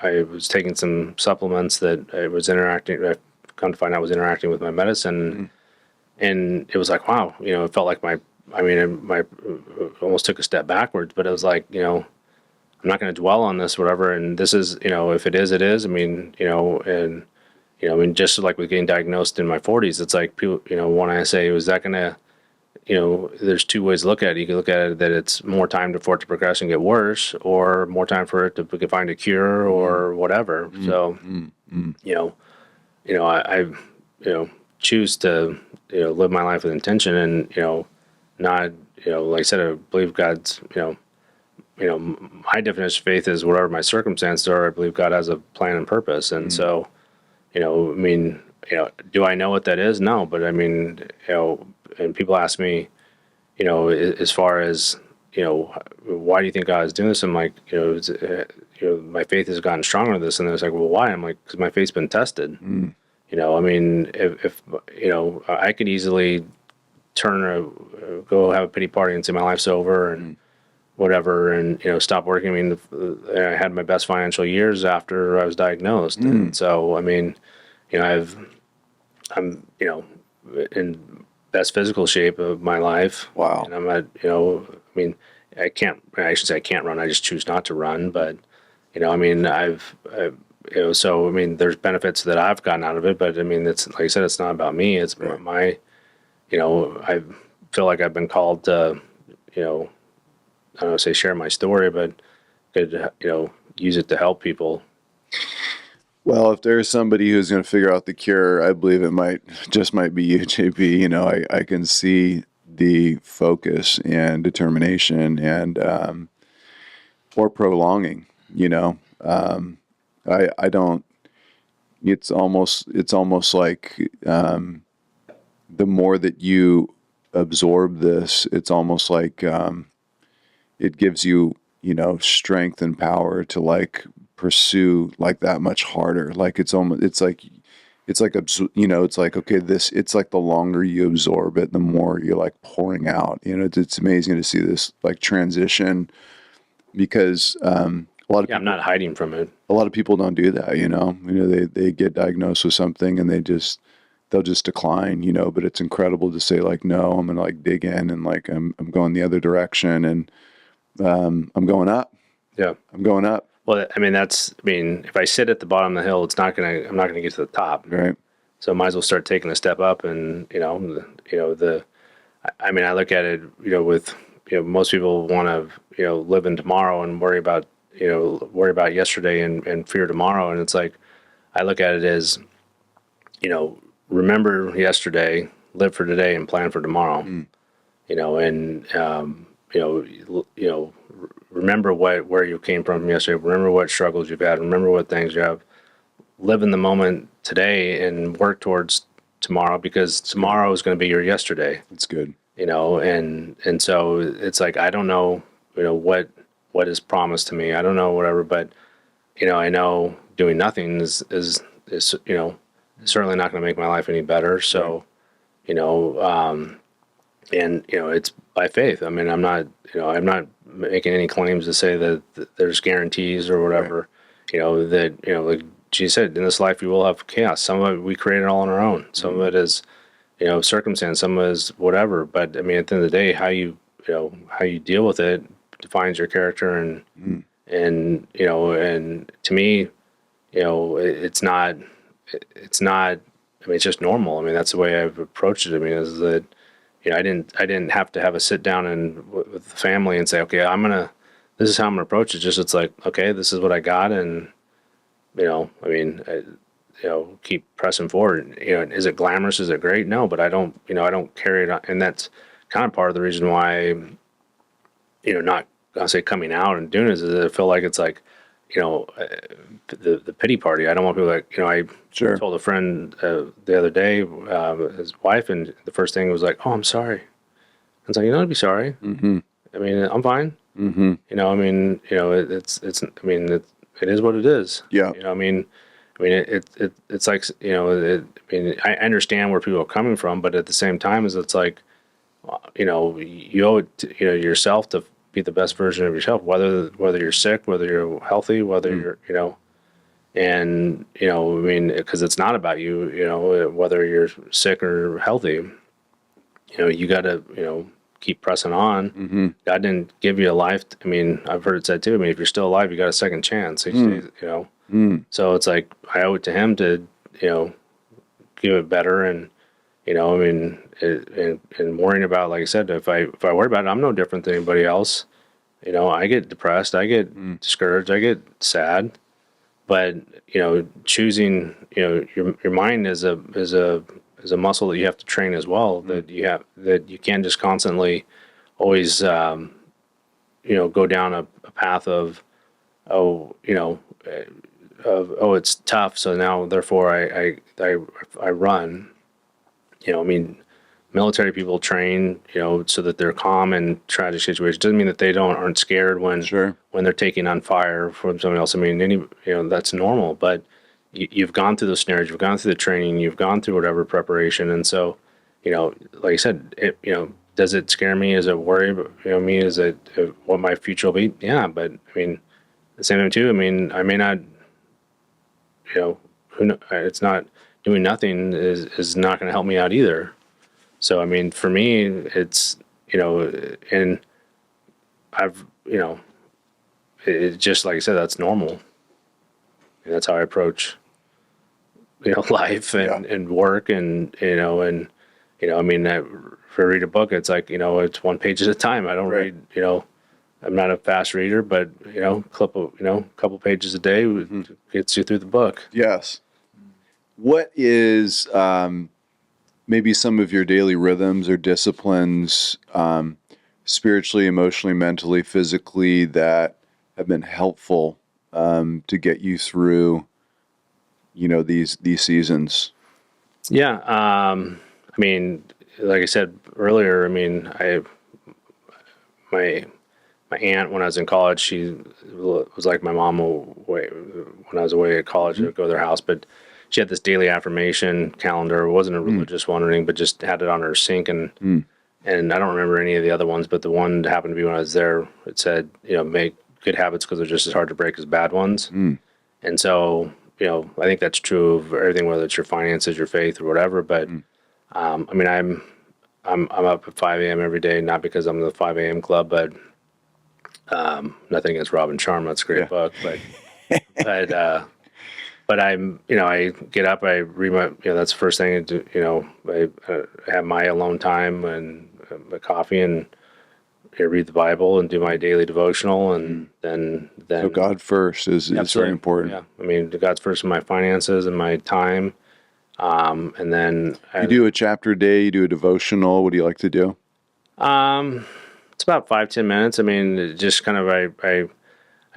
I was taking some supplements that I come to find out was interacting with my medicine. And it was like, wow, it felt like my almost took a step backwards, but it was like, I'm not going to dwell on this, whatever. And this is, if it is, it is. I mean, and, I mean, just like with getting diagnosed in my 40s, it's like people, when I say, is that going to, there's 2 ways to look at it. You can look at it that it's more time for it to progress and get worse, or more time for it to find a cure or whatever. So, I choose to, live my life with intention and, not, like I said, I believe God's, my definition of faith is whatever my circumstances are, I believe God has a plan and purpose. And so, I mean, do I know what that is? No, but I mean, and people ask me, as far as, why do you think God is doing this? I'm like, my faith has gotten stronger with this. And it's like, well, why? I'm like, because my faith's been tested. I mean, if I could easily go have a pity party and say my life's over and whatever, and stop working. I mean, I had my best financial years after I was diagnosed, and so I mean, I'm in best physical shape of my life. Wow. And I'm at I mean, I should say I can't run. I just choose not to run, but I mean, so I mean, there's benefits that I've gotten out of it, but I mean, it's like I said, it's not about me. It's Right. I feel like I've been called to, I don't want to say share my story, but could, use it to help people. Well, if there's somebody who's going to figure out the cure, I believe it might be you, JP. I can see the focus and determination and or prolonging. I don't. It's almost like the more that you absorb this, it's almost like it gives you strength and power to like pursue like that much harder. Like it's like okay, it's like the longer you absorb it, the more you're like pouring out. It's amazing to see this like transition because a lot of I'm not hiding from it. a lot of people don't do that. They get diagnosed with something and they'll just decline. But it's incredible to say like, no, I'm gonna like dig in and like I'm going the other direction and I'm going up. Yeah. I'm going up. Well, I mean, if I sit at the bottom of the hill, I'm not gonna get to the top. Right. So I might as well start taking a step up. And, I mean, I look at it, with, most people want to, live in tomorrow and worry about yesterday and fear tomorrow. And it's like, I look at it as, remember yesterday, live for today and plan for tomorrow, and, remember where you came from yesterday. Remember what struggles you've had. Remember what things you have. Live in the moment today and work towards tomorrow because tomorrow is going to be your yesterday. That's good. And so it's like I don't know, what is promised to me. I don't know whatever, but I know doing nothing is certainly not going to make my life any better. So, and it's by faith. I mean, I'm not making any claims to say that there's guarantees or whatever. Right. Like she said, in this life you will have chaos. Some of it we create it all on our own. Some of it is, circumstance. Some of it is whatever. But I mean, at the end of the day, how you deal with it defines your character. And and to me, it's not. I mean, it's just normal. I mean, that's the way I've approached it. I mean, is that I didn't have to have a sit down and with the family and say, okay, this is how I'm gonna approach it. Just it's like, okay, this is what I got, and I mean, keep pressing forward. Is it glamorous? Is it great? No, but I don't carry it on, and that's kind of part of the reason why, not I'll say coming out and doing this is I feel like it's like, the pity party. I don't want people like, I Sure. told a friend the other day, his wife, and the first thing was like, oh, I'm sorry. I was like, you don't have to be sorry. Mm-hmm. I mean, I'm fine. Mm-hmm. I mean, I mean, it is what it is. Yeah. I mean, it's like, I mean, I understand where people are coming from, but at the same time, it's like, you owe it to, yourself to be the best version of yourself, whether you're sick, whether you're healthy, whether you're, and, I mean, because it's not about you, whether you're sick or healthy, you got to, keep pressing on. Mm-hmm. God didn't give you a life. I mean, I've heard it said too. I mean, if you're still alive, you got a second chance. So it's like I owe it to Him to, give it better. And, I mean, and worrying about, like I said, if I worry about it, I'm no different than anybody else. I get depressed, I get discouraged, I get sad. But choosing, your mind is a muscle that you have to train as well. That you can't just constantly always go down a path of, it's tough, so now therefore I run. I mean, military people train, so that they're calm in tragic situations. Doesn't mean that they aren't scared when Sure. when they're taking on fire from somebody else. I mean, that's normal, but you've gone through those scenarios, you've gone through the training, you've gone through whatever preparation, and so, like I said, does it scare me? Is it worry? Me? Is it what my future will be? Yeah, but I mean, the same thing too. I mean, I may not, it's not doing nothing is not going to help me out either. So, I mean, for me, it's, and I've, it just, like I said, that's normal. And that's how I approach, life and work I mean, if I read a book, it's like, it's one page at a time. I don't Right. read, I'm not a fast reader, but, couple pages a day gets you through the book. Yes. What is maybe some of your daily rhythms or disciplines, spiritually, emotionally, mentally, physically, that have been helpful to get you through, these seasons? Yeah. I mean, like I said earlier, I mean, my aunt, when I was in college, she was like my mom away when I was away at college. I'd go to their house, but she had this daily affirmation calendar. It wasn't a religious one or anything, but just had it on her sink. And I don't remember any of the other ones, but the one that happened to be when I was there, it said, make good habits because they're just as hard to break as bad ones. And so, I think that's true of everything, whether it's your finances, your faith, or whatever. But I mean, I'm up at 5 a.m. every day, not because I'm in the 5 a.m. club, but nothing against Robin Sharma. That's a great book, but I'm, I get up, I read my, that's the first thing I do. I have my alone time and my coffee, and I read the Bible and do my daily devotional, and then So God first is very important. Yeah, I mean, God's first in my finances and my time, and then You do a chapter a day. You do a devotional. What do you like to do? it's about 5-10 minutes. I mean, it just kind of I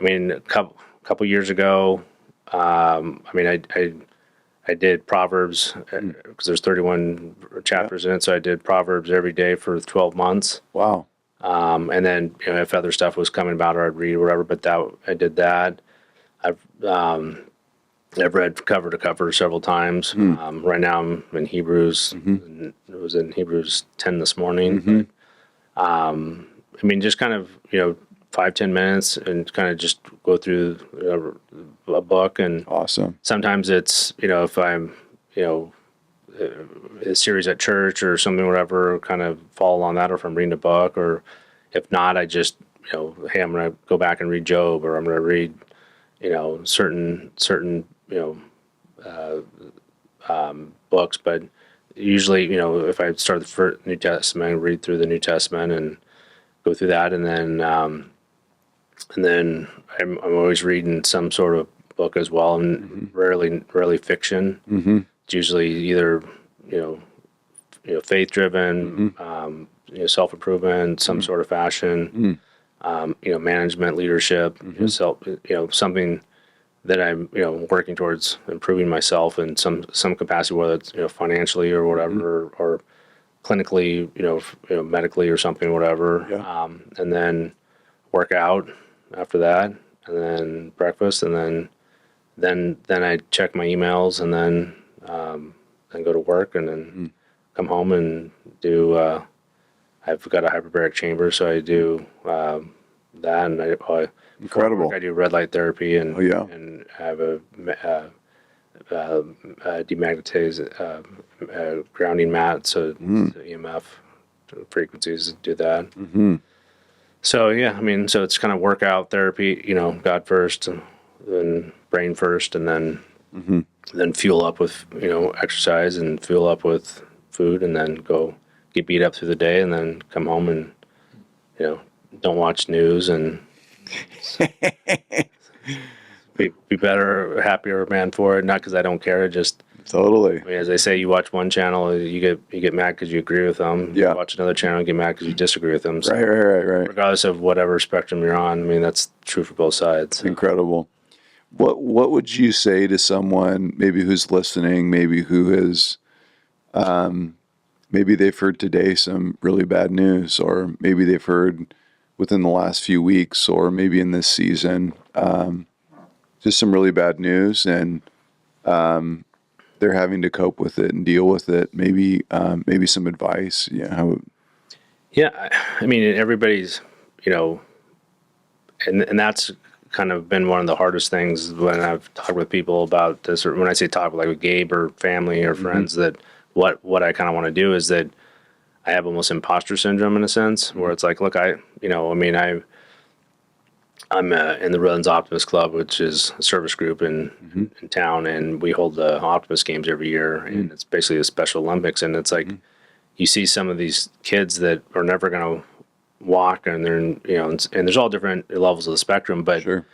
mean, a couple years ago, I mean, I did Proverbs because there's 31 chapters in it, so I did Proverbs every day for 12 months. Wow. And then if other stuff was coming about, or I'd read or whatever. But I did that. I've read cover to cover several times. Right now I'm in Hebrews. And it was in Hebrews 10 this morning. But, I mean, just kind of 5-10 minutes and kind of just go through a book. And Awesome. sometimes it's if I'm a series at church or something, whatever, kind of follow on that, or if I'm reading a book, or if not, I just, hey, I'm going to go back and read Job, or I'm going to read, certain, books. But usually, if I start the New Testament, I read through the New Testament and go through that. And then I'm always reading some sort of book as well, and rarely fiction. It's usually either, faith driven, self-improvement, some sort of fashion, management, leadership, something that I'm, working towards improving myself in some capacity, whether it's, financially or whatever, or clinically, medically or something, whatever. Yeah. And then work out after that, and then breakfast, and then I check my emails, and then go to work, and then come home and do. I've got a hyperbaric chamber, so I do that, and Incredible. work, I do red light therapy, and and have a demagnetize grounding mat, so the EMF frequencies do that. So yeah, I mean, so it's kind of workout therapy, God first, and then brain first, and then fuel up with exercise, and fuel up with food, and then go get beat up through the day, and then come home and don't watch news, and be better, happier man for it. Not because I don't care, just Totally. I mean, as they say, you watch one channel, you get mad because you agree with them. Yeah. You watch another channel, you get mad because you disagree with them. So Right. regardless of whatever spectrum you're on, I mean, that's true for both sides. Incredible. What would you say to someone maybe who's listening, maybe who is, maybe they've heard today some really bad news, or maybe they've heard within the last few weeks, or maybe in this season, just some really bad news, and they're having to cope with it and deal with it. Maybe some advice. Yeah. Yeah, I mean, everybody's, you know, and that's kind of been one of the hardest things when I've talked with people about this, or when I say talk like with Gabe or family or friends, that what I kind of want to do is that I have almost imposter syndrome in a sense, where it's like, look, I'm in the Redlands Optimist Club, which is a service group in town, and we hold the Optimist games every year, and it's basically a Special Olympics, and it's like you see some of these kids that are never going to walk, and they're and there's all different levels of the spectrum, but Sure.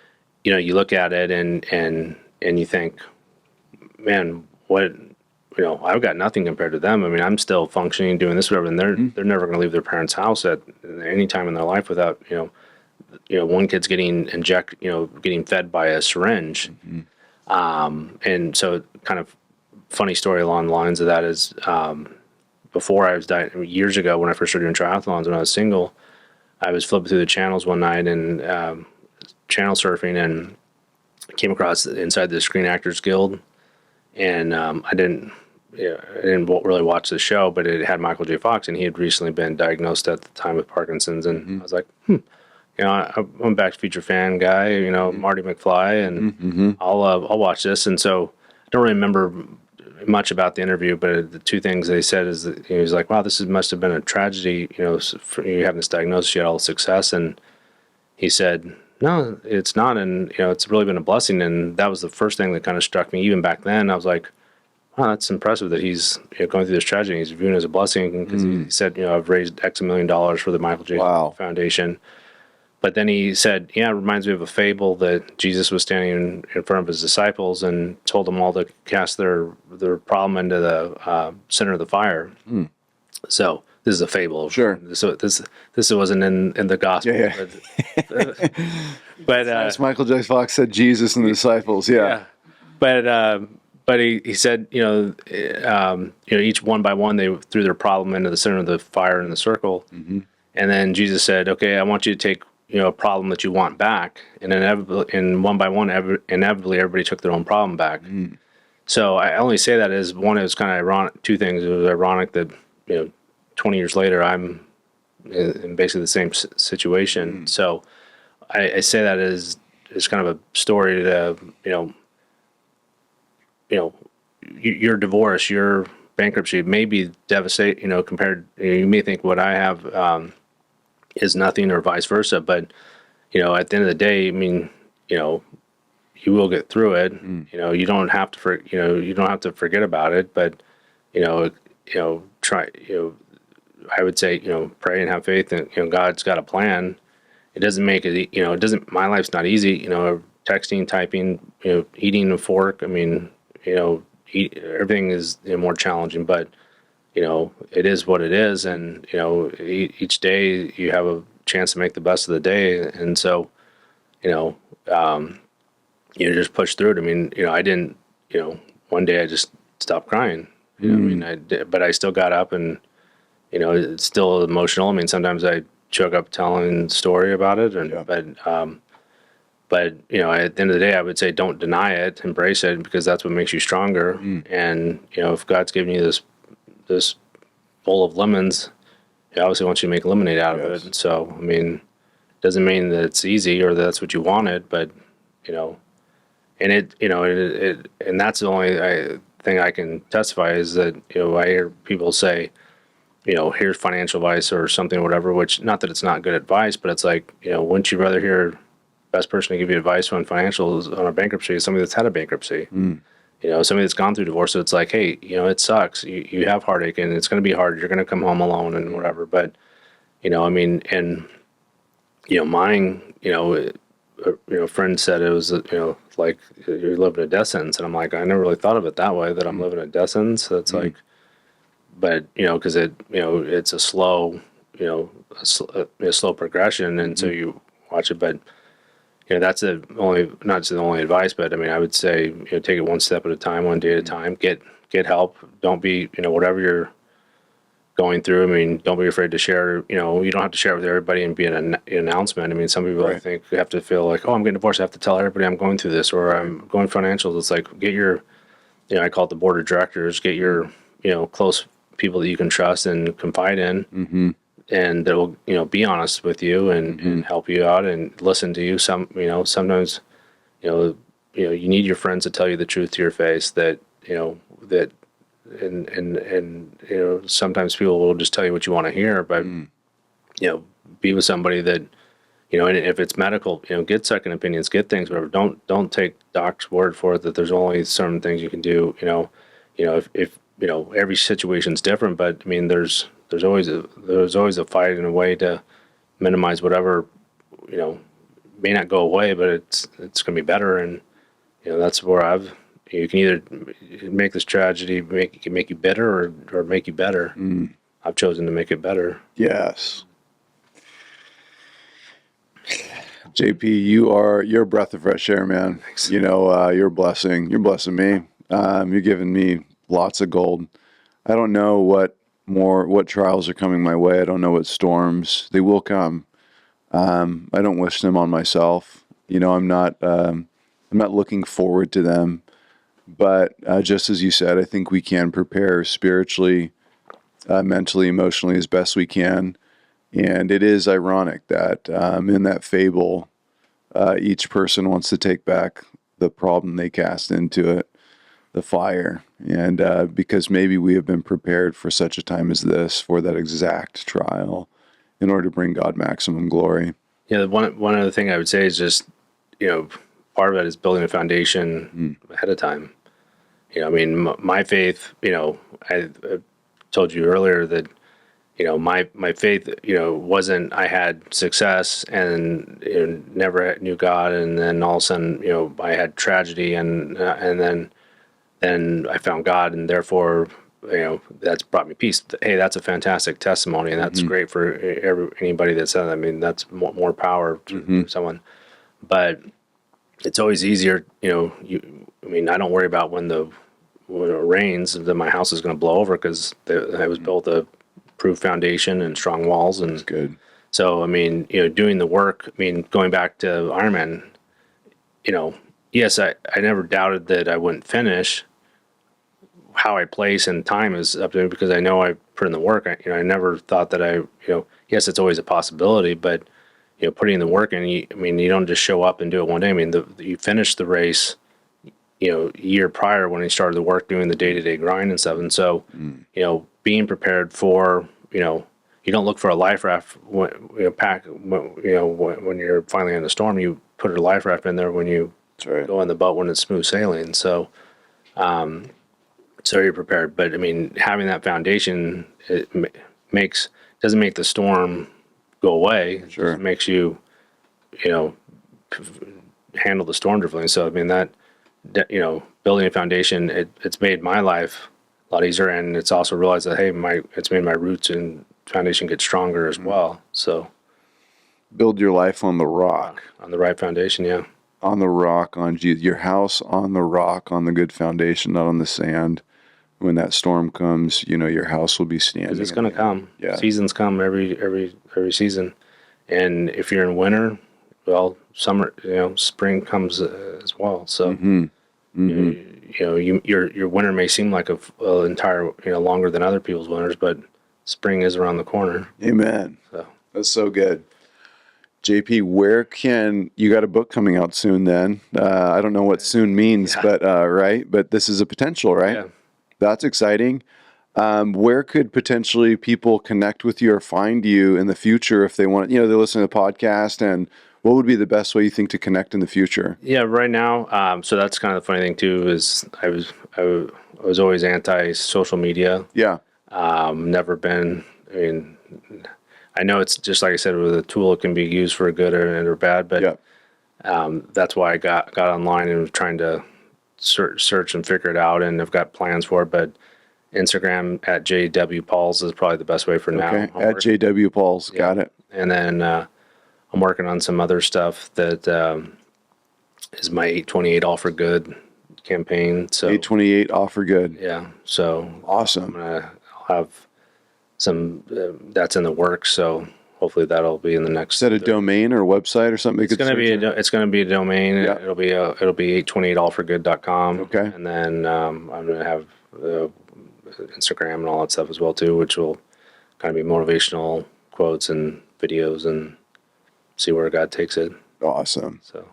you look at it and you think, man, what. I've got nothing compared to them. I mean, I'm still functioning, doing this, whatever, and they're never going to leave their parents' house at any time in their life without, one kid's getting getting fed by a syringe. And so kind of funny story along the lines of that is, before I was years ago when I first started doing triathlons when I was single, I was flipping through the channels one night and channel surfing and came across inside the Screen Actors Guild. And I didn't really watch the show, but it had Michael J. Fox, and he had recently been diagnosed at the time with Parkinson's. And I was like, I'm a Back to Future fan guy, Marty McFly, and I'll watch this. And so I don't really remember much about the interview, but the two things they said is that he was like, wow, must have been a tragedy, for you having this diagnosis, you had all the success. And he said, no, it's not. And, it's really been a blessing. And that was the first thing that kind of struck me. Even back then, I was like, wow, that's impressive that he's going through this tragedy. He's viewing it as a blessing because he said, I've raised X $1 million for the Michael J. Foundation. But then he said, yeah, it reminds me of a fable that Jesus was standing in front of his disciples and told them all to cast their problem into the center of the fire. So this is a fable. Sure. So this wasn't in the gospel. Yeah. But as Michael J. Fox said, Jesus and the disciples. Yeah. But he said, each one by one they threw their problem into the center of the fire in the circle, and then Jesus said, "Okay, I want you to take a problem that you want back," and inevitably, one by one, inevitably, everybody took their own problem back. So I only say that as one, it was kind of ironic. Two things: it was ironic that 20 years later, I'm in basically the same situation. So I say that as kind of a story to your divorce, your bankruptcy may be devastating, compared, you may think what I have is nothing or vice versa, but, at the end of the day, I mean, you will get through it. You don't have to, you don't have to forget about it, but, try, I would say, pray and have faith and, God's got a plan. It doesn't make it, my life's not easy, texting, typing, eating a fork. I mean, everything is more challenging, but it is what it is, and each day you have a chance to make the best of the day, and so just push through it. I mean, I didn't, one day I just stopped crying. I mean, I did, but I still got up, and it's still emotional. I mean, sometimes I choke up telling the story about it, and but at the end of the day, I would say don't deny it, embrace it, because that's what makes you stronger. And if God's giving you this bowl of lemons, He obviously wants you to make lemonade out of it. So I mean, it doesn't mean that it's easy or that's what you wanted, but and and that's the only thing I can testify is that I hear people say, here's financial advice or something or whatever, which, not that it's not good advice, but it's like, wouldn't you rather hear best person to give you advice on financials on a bankruptcy is somebody that's had a bankruptcy, somebody that's gone through divorce. So it's like, hey, it sucks. You have heartache and it's going to be hard. You're going to come home alone and whatever. But, I mean, and, mine, friend said it was, like you're living a death sentence. And I'm like, I never really thought of it that way, that I'm living a death sentence. So it's like, but, because it's a slow, a slow progression. And so you watch it, but, that's not just the only advice, but I mean, I would say, take it one step at a time, one day at a time, get help. Don't be, whatever you're going through. I mean, don't be afraid to share. You don't have to share it with everybody and be an announcement. I mean, some people, I think, have to feel like, oh, I'm getting divorced, I have to tell everybody I'm going through this, or I'm going financials. It's like, get your, I call it the board of directors. Get your, close people that you can trust and confide in, and that will, be honest with you and help you out and listen to you. Sometimes, you need your friends to tell you the truth to your face. That and sometimes people will just tell you what you want to hear, but be with somebody that, and if it's medical, get second opinions, get things, whatever. Don't take doc's word for it that there's only certain things you can do. If every situation's different, but I mean, there's always a fight and a way to minimize whatever, may not go away, but it's going to be better. And that's where you can either make this tragedy make you bitter or make you better. I've chosen to make it better. Yes. JP, you're a breath of fresh air, man. Thanks. You're a blessing. You're blessing me. You're giving me lots of gold. I don't know what trials are coming my way. I don't know what storms. They will come. I don't wish them on myself. I'm not looking forward to them. But just as you said, I think we can prepare spiritually, mentally, emotionally as best we can. And it is ironic that in that fable, each person wants to take back the problem they cast into it, the fire. And because maybe we have been prepared for such a time as this, for that exact trial, in order to bring God maximum glory. Yeah, one other thing I would say is just, part of it is building a foundation ahead of time. I mean, my faith, I told you earlier that, my faith, wasn't, I had success and never knew God. And then all of a sudden, I had tragedy and then I found God, and therefore, that's brought me peace. Hey, that's a fantastic testimony, and that's great for anybody that said that. I mean, that's more power to someone. But it's always easier, I mean, I don't worry about when it rains that my house is going to blow over, because I was built a proof foundation and strong walls. And that's good. So, I mean, doing the work. I mean, going back to Ironman, yes, I never doubted that I wouldn't finish. How I place and time is up to me, because I know I put in the work. I never thought that yes, it's always a possibility, but putting in the work, and you don't just show up and do it one day. I mean, you finish the race, a year prior when you started the work, doing the day-to-day grind and stuff. And so, being prepared for, you don't look for a life raft when you're finally in a storm. You put a life raft in there when you go in the boat when it's smooth sailing. So, so you're prepared. But I mean, having that foundation, doesn't make the storm go away. It just makes you, handle the storm differently. So I mean, that building a foundation, it's made my life a lot easier, and it's also realized that, hey, it's made my roots and foundation get stronger as well. So build your life on the rock, on the right foundation. Yeah, on the rock, on Jesus, your house on the rock, on the good foundation, not on the sand. When that storm comes, your house will be standing. Because it's going to come. Yeah. Seasons come every season, and if you're in winter, well, summer, spring comes as well. So, your winter may seem like a entire, longer than other people's winters, but spring is around the corner. Amen. So that's so good. JP, where you got a book coming out soon? Then I don't know what soon means, but right, but this is a potential, right? Yeah. That's exciting. Where could potentially people connect with you or find you in the future if they want? They're listening to the podcast, and what would be the best way you think to connect in the future? Yeah, right now. So that's kind of the funny thing too, is I was always anti-social media. Yeah. Never been. I mean, I know it's just like I said, with a tool, it can be used for good or bad, but that's why I got online and was trying to search and figure it out, and I've got plans for it. But Instagram at JW Pauls is probably the best way for now. Okay, at JW Pauls. Yeah. Got it. And then I'm working on some other stuff that is my 828 All for Good campaign. So 828 offer good. yeah, so Awesome. I'll have some that's in the works. So hopefully that'll be in the next. Is that a domain or a website or something? It's gonna be a domain. Yeah. It'll be 828allforgood.com. Okay. And then I'm gonna have Instagram and all that stuff as well too, which will kind of be motivational quotes and videos and see where God takes it. Awesome. So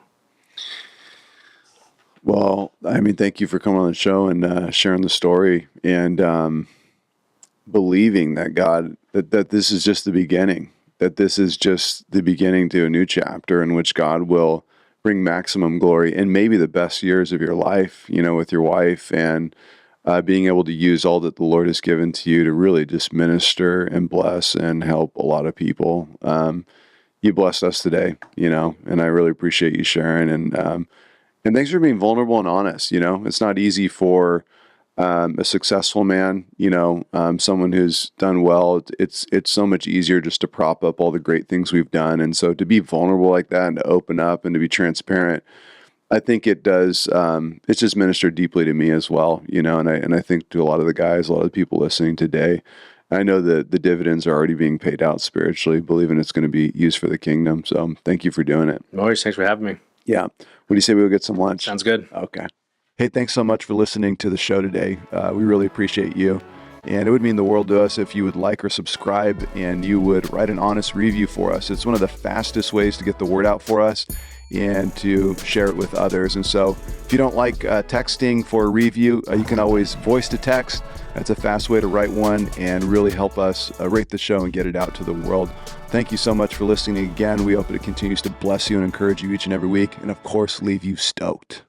Well, I mean, thank you for coming on the show and sharing the story and believing that God, that this is just the beginning, that this is just the beginning to a new chapter in which God will bring maximum glory and maybe the best years of your life, with your wife and being able to use all that the Lord has given to you to really just minister and bless and help a lot of people. You blessed us today, and I really appreciate you sharing and thanks for being vulnerable and honest. It's not easy for a successful man, someone who's done well. It's so much easier just to prop up all the great things we've done. And so to be vulnerable like that and to open up and to be transparent, I think it does. It's just ministered deeply to me as well, and I think to a lot of the guys, a lot of the people listening today, I know that the dividends are already being paid out spiritually, believing it's going to be used for the kingdom. So thank you for doing it. Maurice, thanks for having me. Yeah. What do you say we go get some lunch? Sounds good. Okay. Hey, thanks so much for listening to the show today. We really appreciate you. And it would mean the world to us if you would like or subscribe and you would write an honest review for us. It's one of the fastest ways to get the word out for us and to share it with others. And so if you don't like texting for a review, you can always voice to text. That's a fast way to write one and really help us rate the show and get it out to the world. Thank you so much for listening again. We hope it continues to bless you and encourage you each and every week. And of course, leave you stoked.